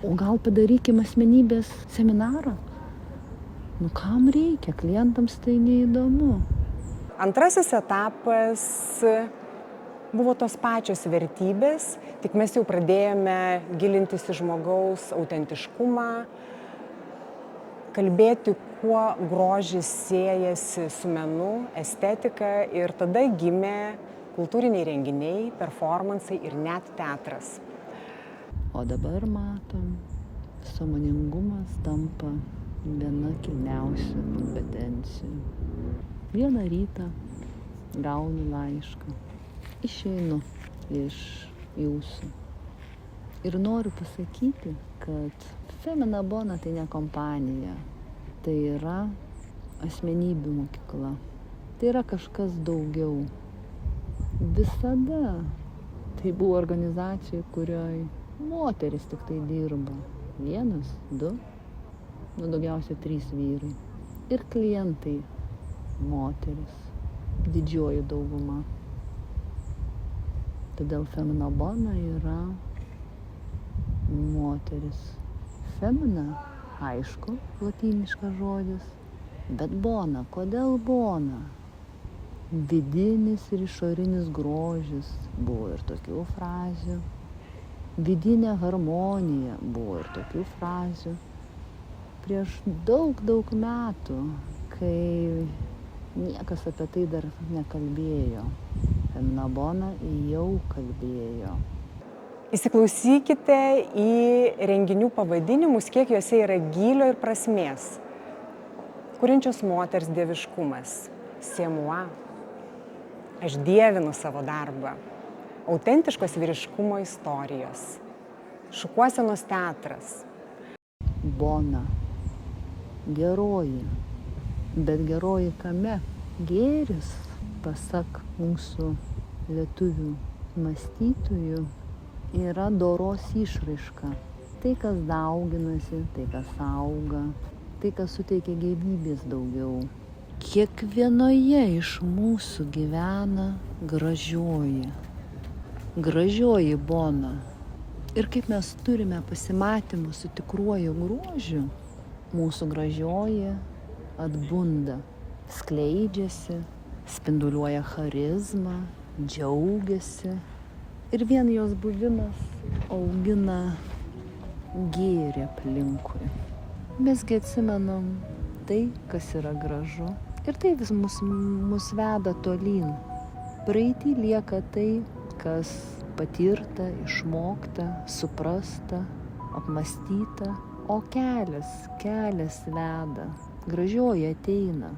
Speaker 1: O gal padarykim asmenybės seminarą? Nu kam reikia, klientams tai neįdomu.
Speaker 15: Antrasis etapas buvo tos pačios vertybės, tik mes jau pradėjome gilintis į žmogaus autentiškumą, kalbėti, kuo grožis siejasi su menu, estetika, ir tada gimė kultūriniai renginiai, performansai ir net teatras.
Speaker 1: O dabar matom, sąmoningumas tampa viena kilniausių kompetencijų. Vieną rytą gaunu laišką, išeinu iš jūsų ir noriu pasakyti, kad Femina Bona tai ne kompanija, tai yra asmenybių mokykla, tai yra kažkas daugiau. Visada tai buvo organizacija, kurioje moteris tik tai dirba. 1, 2, nu daugiausia 3 vyrai. Ir klientai moteris, didžioji dauguma. Todėl Femina Bona yra moteris. Femina, aišku, lotyniškas žodis, bet Bona, kodėl Bona? Vidinis ir išorinis grožis, buvo ir tokių frazių. Vidinė harmonija, buvo ir tokių frazių. Prieš daug metų, kai niekas apie tai dar nekalbėjo, Femina Bona jau kalbėjo.
Speaker 15: Įsiklausykite į renginių pavadinimus, kiek juose yra gylio ir prasmės. Kuriančios moters dieviškumas, Siemua. Aš dievinu savo darbą. Autentiškos vyriškumo istorijos. Šukuosenos teatras.
Speaker 1: Bona. Geroji. Bet geroji kame? Gėris, pasak mūsų lietuvių mąstytojų, yra doros išraiška. Tai, kas dauginasi, tai, kas auga, tai, kas suteikia gyvybės daugiau. Kiekvienoje iš mūsų gyvena gražioji. Gražioji Bona. Ir kaip mes turime pasimatymą su tikruoju grožiu, mūsų gražioji atbunda, skleidžiasi, spinduliuoja charizmą, džiaugiasi. Ir vien jos buvimas augina gėrį aplinkui. Mesgi atsimenam tai, kas yra gražu. Ir tai vis mus veda tolyn. Praeity lieka tai, kas patirta, išmokta, suprasta, apmąstyta, o kelias veda, gražioji ateina.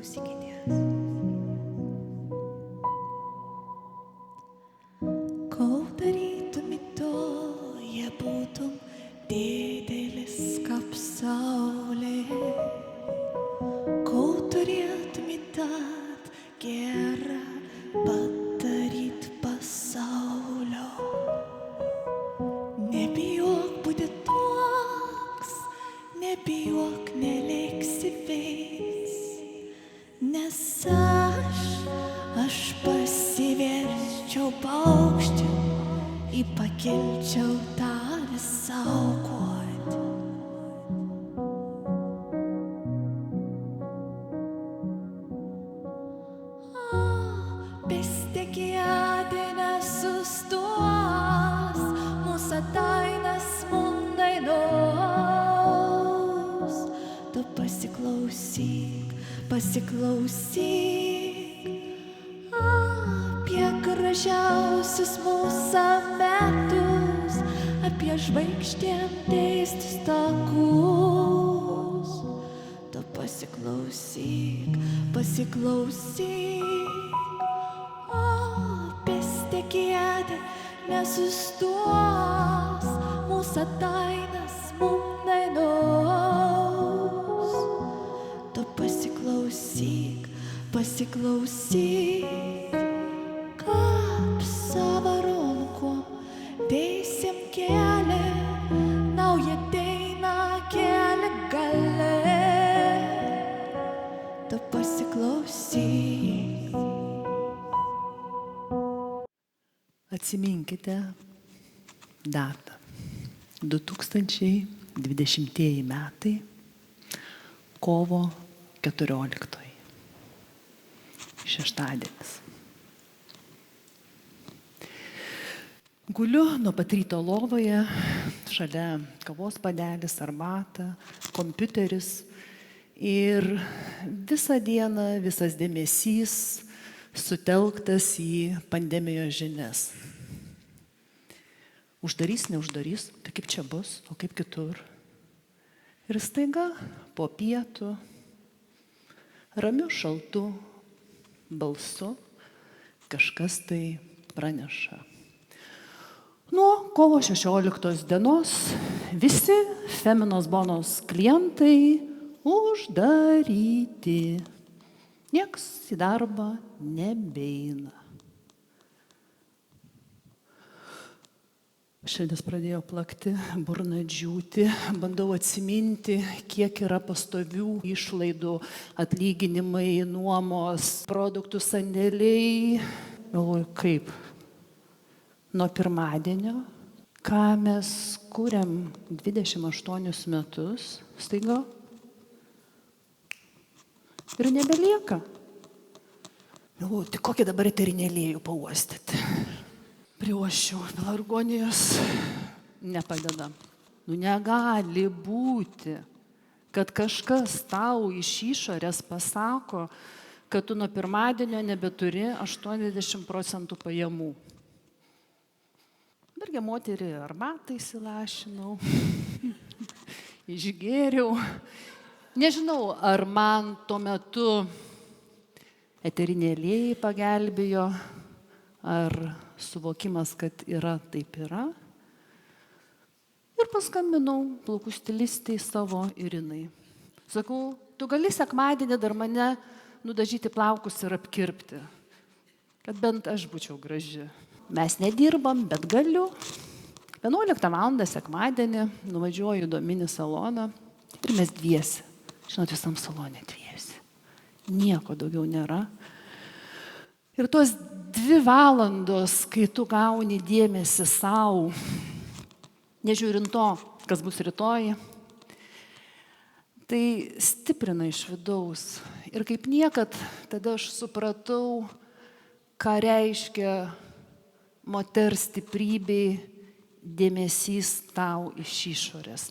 Speaker 6: Klausykitės. Ko darytum į to, jei būtum didelis kaip saulė? Ko turėtum į tad gerą padaryt pasaulio? Nebijok būti toks, nebijok neliksi vės, nes aš pasiverčiau paukštį, pakelčiau tave saugot. Bestekėdė nesustos, mūsų dainas mum dainos. Tu pasiklausyk, apie gražiausius mūsų metus, apie žvaigždėm teistus takus. Tu pasiklausyk, bestekėdė nesustos, mūsų dainas mum dainos. Tu pasiklausyk, kaip savo rankom dėsim kelią, naują dainą kelią gale. Tu pasiklausyk.
Speaker 7: Atsiminkite datą. 2020 metai, kovo 14. Šeštadienis. Guliu nuo pat ryto lovoje, šalia kavos padelis, arbata, kompiuteris ir visą dieną visas dėmesys sutelktas į pandemijos žinias. Uždarys, neuždarys, tai kaip čia bus, o kaip kitur. Ir staiga po pietų, ramiu šaltu balsu, kažkas tai praneša. Nuo kovo 16 dienos visi Feminos Bonos klientai uždaryti. Nieks į darbą nebeina. Šiandien pradėjo plakti, burna džiūti, bandau atsiminti, kiek yra pastovių išlaidų, atlyginimai, nuomos, produktų sandėliai. Galvoju, kaip? Nuo pirmadienio, ką mes kūrėm 28 metus, staiga ir nebelieka. Galvoju, tai kokį dabar eterinį aliejų pauostyti? Priuosčiau, pelargonijos nepadeda. Negali būti, kad kažkas tau iš išorės pasako, kad tu nuo pirmadienio nebeturi 80% pajamų. Dargi moterį arbatą įsilašinau, išgėriau. Nežinau, ar man tuo metu eteriniai aliejai pagelbėjo, ar suvokimas, kad yra, taip yra. Ir paskambinau plaukų stilistei savo Irinai. Sakau, tu gali sekmadienį dar mane nudažyti plaukus ir apkirpti, kad bent aš būčiau graži. Mes nedirbam, bet galiu. 11 val. Sekmadienį nuvažiuoju į Dominį saloną ir mes dviesi. Žinot, visam salone dviesi. Nieko daugiau nėra. Ir tos 2 valandos, kai tu gauni dėmesį savo, nežiūrint to, kas bus rytoj, tai stiprina iš vidaus. Ir kaip niekad, tada aš supratau, ką reiškia moters stiprybei dėmesys tau iš išorės.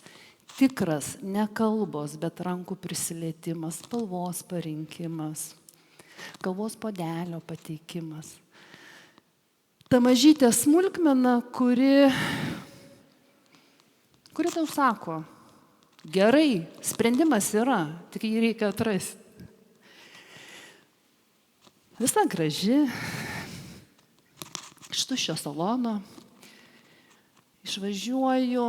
Speaker 7: Tikras, ne kalbos, bet rankų prisilietimas, spalvos parinkimas, kavos puodelio pateikimas. Ta mažytė smulkmena, kuri tau sako, gerai, sprendimas yra, tik jį reikia atrasti.
Speaker 1: Visa graži, iš tuščio salono. Išvažiuoju,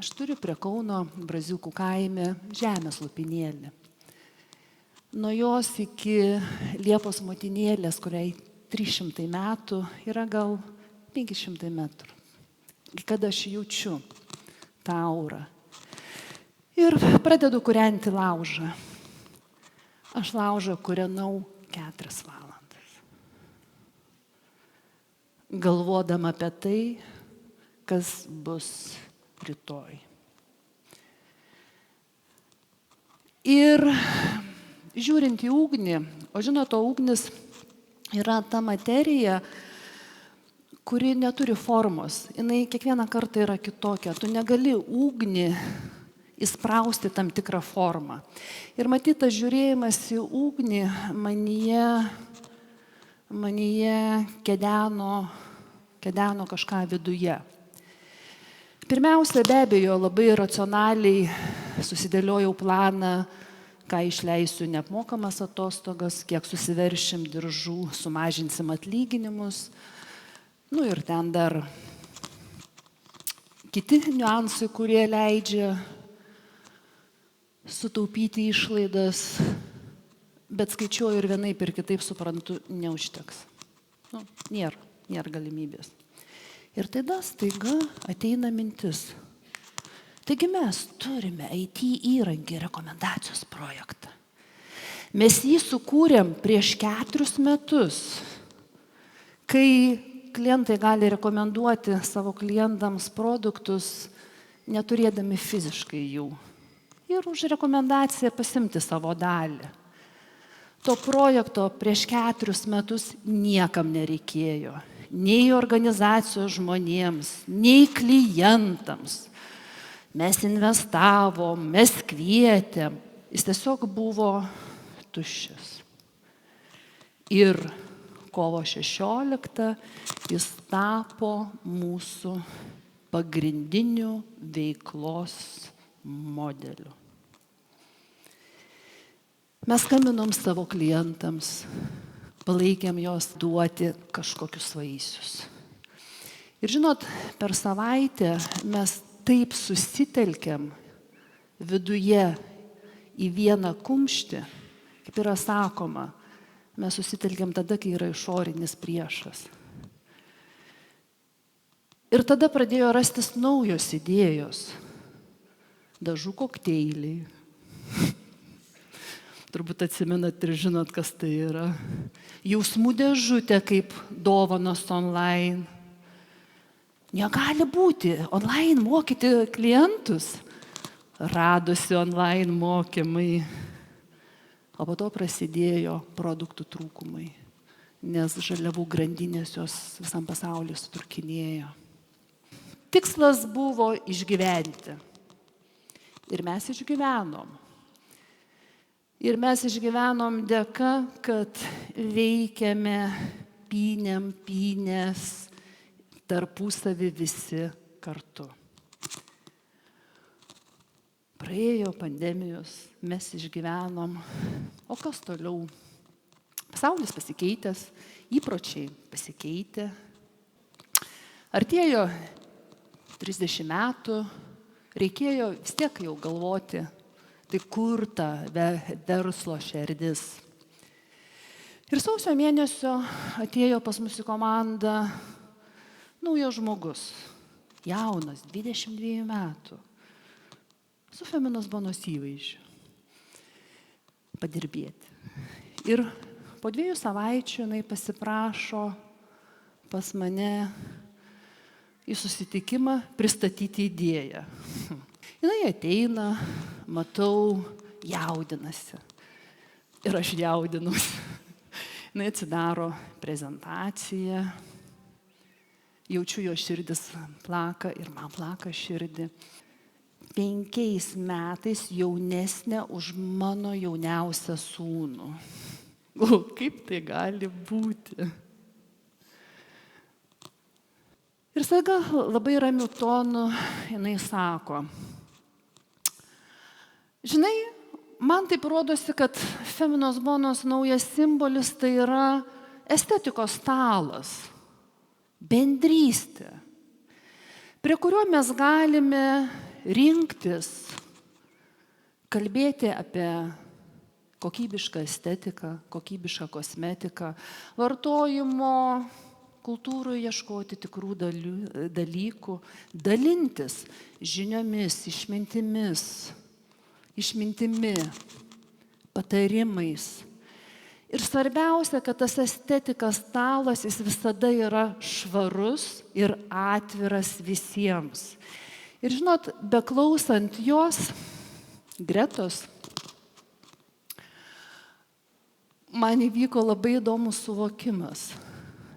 Speaker 1: aš turiu prie Kauno Braziukų kaime žemės lopinėlį. Nuo jos iki Liepos motinėlės, kuriai 300 metų, yra gal 500 metrų. Kada aš jaučiu tą aurą. Ir pradedu kūrenti laužą. Aš laužą kūrenau 4 valandas. Galvodama apie tai, kas bus rytoj. Ir žiūrint į ugnį, o žinot, to ugnis yra ta materija, kuri neturi formos. Jinai kiekvieną kartą yra kitokia. Tu negali ugnį įsprausti tam tikrą formą. Ir matyt, tas žiūrėjimas į ugnį manyje kedeno kažką viduje. Pirmiausia, be abejo, labai racionaliai susidėliojau planą, ką išleisiu neapmokamas atostogas, kiek susiveršim diržų, sumažinsim atlyginimus. Ir ten dar kiti niuansai, kurie leidžia sutaupyti išlaidas, bet skaičiuoju ir vienaip ir kitaip suprantu, neužteks. Nėra galimybės. Ir tada staiga ateina mintis. Taigi mes turime IT įrankį rekomendacijos projektą. Mes jį sukūrėm prieš 4 metus, kai klientai gali rekomenduoti savo klientams produktus, neturėdami fiziškai jų. Ir už rekomendaciją pasimti savo dalį. To projekto prieš 4 metus niekam nereikėjo. Nei organizacijos žmonėms, nei klientams. Mes investavom, mes kvietėm. Jis tiesiog buvo tuščias. Ir kovo 16 jis tapo mūsų pagrindiniu veiklos modeliu. Mes skambinom savo klientams, palaikėm jos duoti kažkokius vaisius. Ir žinot, per savaitę mes taip susitelkiam viduje į vieną kumštį, kaip yra sakoma, mes susitelkiam tada, kai yra išorinis priešas. Ir tada pradėjo rastis naujos idėjos. Dažų kokteiliai. Turbūt atsimenat ir žinot, kas tai yra. Jausmų dėžutė kaip dovanos online. Negali būti online mokyti klientus. Radosi online mokymai. O po to prasidėjo produktų trūkumai, nes žaliavų grandinės jos visam pasaulyje sutrūkinėjo. Tikslas buvo išgyventi. Ir mes išgyvenom. Ir mes išgyvenom dėka, kad veikiame, pynės tarpusavį visi kartu. Praėjo pandemijos, mes išgyvenom. O kas toliau? Pasaulis pasikeitęs, įpročiai pasikeitė. Artėjo 30 metų, reikėjo vis tiek jau galvoti, tai kur ta verslo šerdis. Ir sausio mėnesio atėjo pas mus į komandą naujas žmogus, jaunas, 22 metų. Su Feminos Bonos įvaizdžiu padirbėti. Ir po 2 savaičių jinai pasiprašo pas mane į susitikimą pristatyti idėją. Jinai ateina, matau, jaudinasi. Ir aš jaudinuosi. Jinai atsidaro prezentaciją. Jaučiu, jo širdis plaka ir man plaka širdį. 5 metais jaunesnė už mano jauniausią sūnų. Kaip tai gali būti? Ir staiga labai ramiu tonu jinai sako, žinai, man taip rodosi, kad Feminos Bonos naujas simbolis tai yra estetikos stalas, bendrystė, prie kurio mes galime rinktis, kalbėti apie kokybišką estetiką, kokybišką kosmetiką, vartojimo kultūroje ieškoti tikrų dalykų, dalintis žiniomis, išmintimi, patarimais. Ir svarbiausia, kad tas estetikas stalas, jis visada yra švarus ir atviras visiems. Ir žinot, beklausant jos, Gretos, man įvyko labai įdomus suvokimas.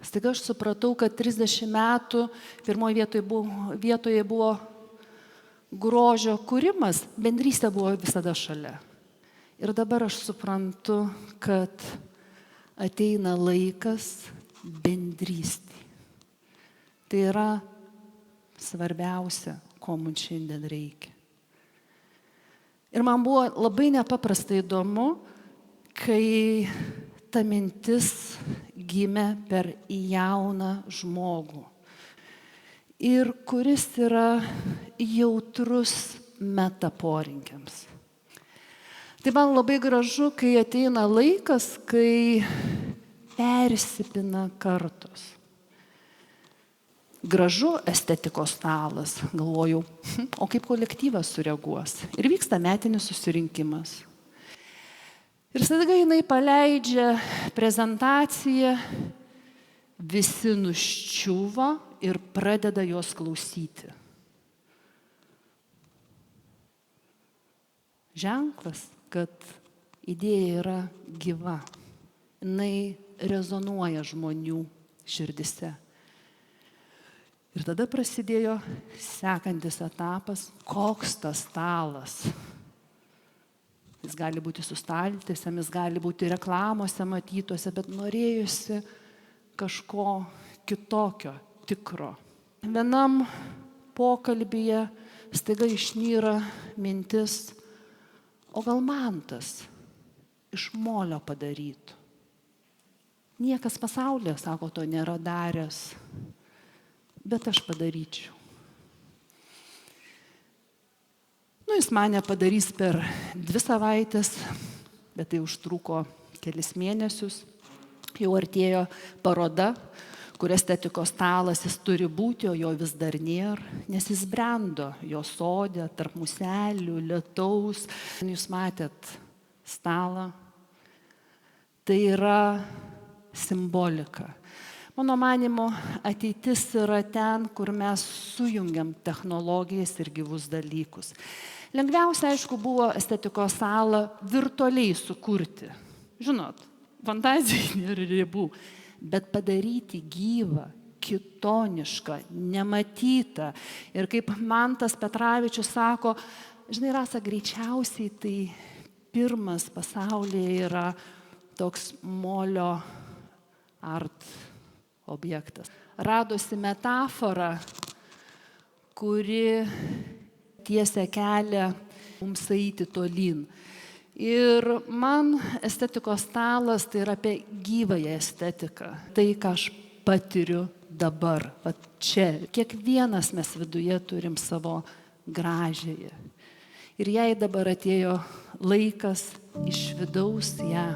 Speaker 1: Staiga aš supratau, kad 30 metų pirmoje vietoje buvo grožio kūrimas, bendrystė buvo visada šalia. Ir dabar aš suprantu, kad ateina laikas bendrystė. Tai yra svarbiausia, ko mums šiandien reikia. Ir man buvo labai nepaprastai įdomu, kai ta mintis gimė per jauną žmogų. Ir kuris yra jautrus metaporinkiams. Tai man labai gražu, kai ateina laikas, kai persipina kartos. Gražu estetikos stalas, galvojau, o kaip kolektyvas sureaguos. Ir vyksta metinis susirinkimas. Ir staiga jinai paleidžia prezentaciją, visi nuščiuvo ir pradeda jos klausyti. Ženklas, kad idėja yra gyva. Jinai rezonuoja žmonių širdise. Ir tada prasidėjo sekantis etapas, koks tas stalas. Jis gali būti su staltiesėmis, gali būti reklamose matytose, bet norėjusi kažko kitokio, tikro. Vienam pokalbyje staiga išnyra mintis, o gal man tas iš molio padarytų. Niekas pasaulyje, sako, to nėra daręs, bet aš padaryčiau. Jis mane padarys per 2 savaitės, bet tai užtruko kelis mėnesius. Jau artėjo paroda, kur estetikos stalas jis turi būti, o jo vis dar nėra, nes jis brendo jo sode, tarp muselių, lietaus. Jūs matėt stalą. Tai yra simbolika. Mano manymu, ateitis yra ten, kur mes sujungiam technologijas ir gyvus dalykus. Lengviausia, aišku, buvo estetikos salą virtualiai sukurti. Žinot, fantazijai nėra ribų, bet padaryti gyvą, kitonišką, nematytą. Ir kaip Mantas Petravičius sako, žinai, Rasa, greičiausiai tai pirmas pasaulyje yra toks molio art objektas. Radosi metafora, kuri tiesia kelią mums eiti tolyn. Ir man estetikos stalas tai yra apie gyvąją estetiką. Tai, ką aš patiriu dabar, čia. Kiekvienas mes viduje turim savo gražiąją. Ir jai dabar atėjo laikas iš vidaus ją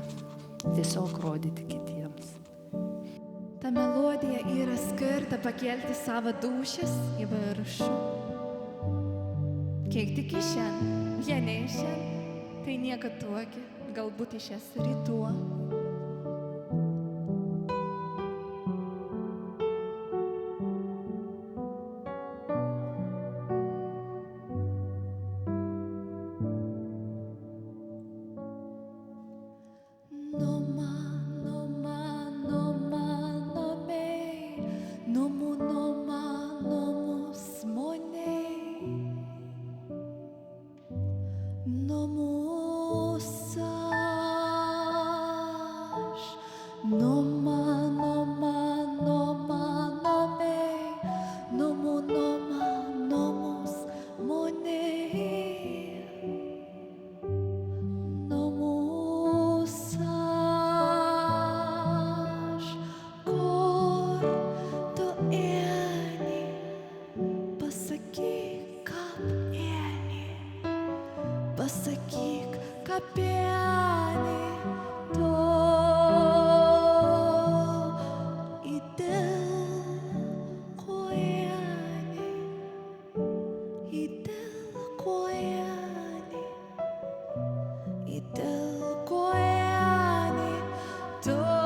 Speaker 1: tiesiog rodyti kitiems.
Speaker 6: Ta melodija yra skirta pakelti savo dūšias į viršų. Kiek tik į šiandien, jei ne į šiandien, tai nieko tokio, galbūt iš šias rytuo. pasakyk, kapienį to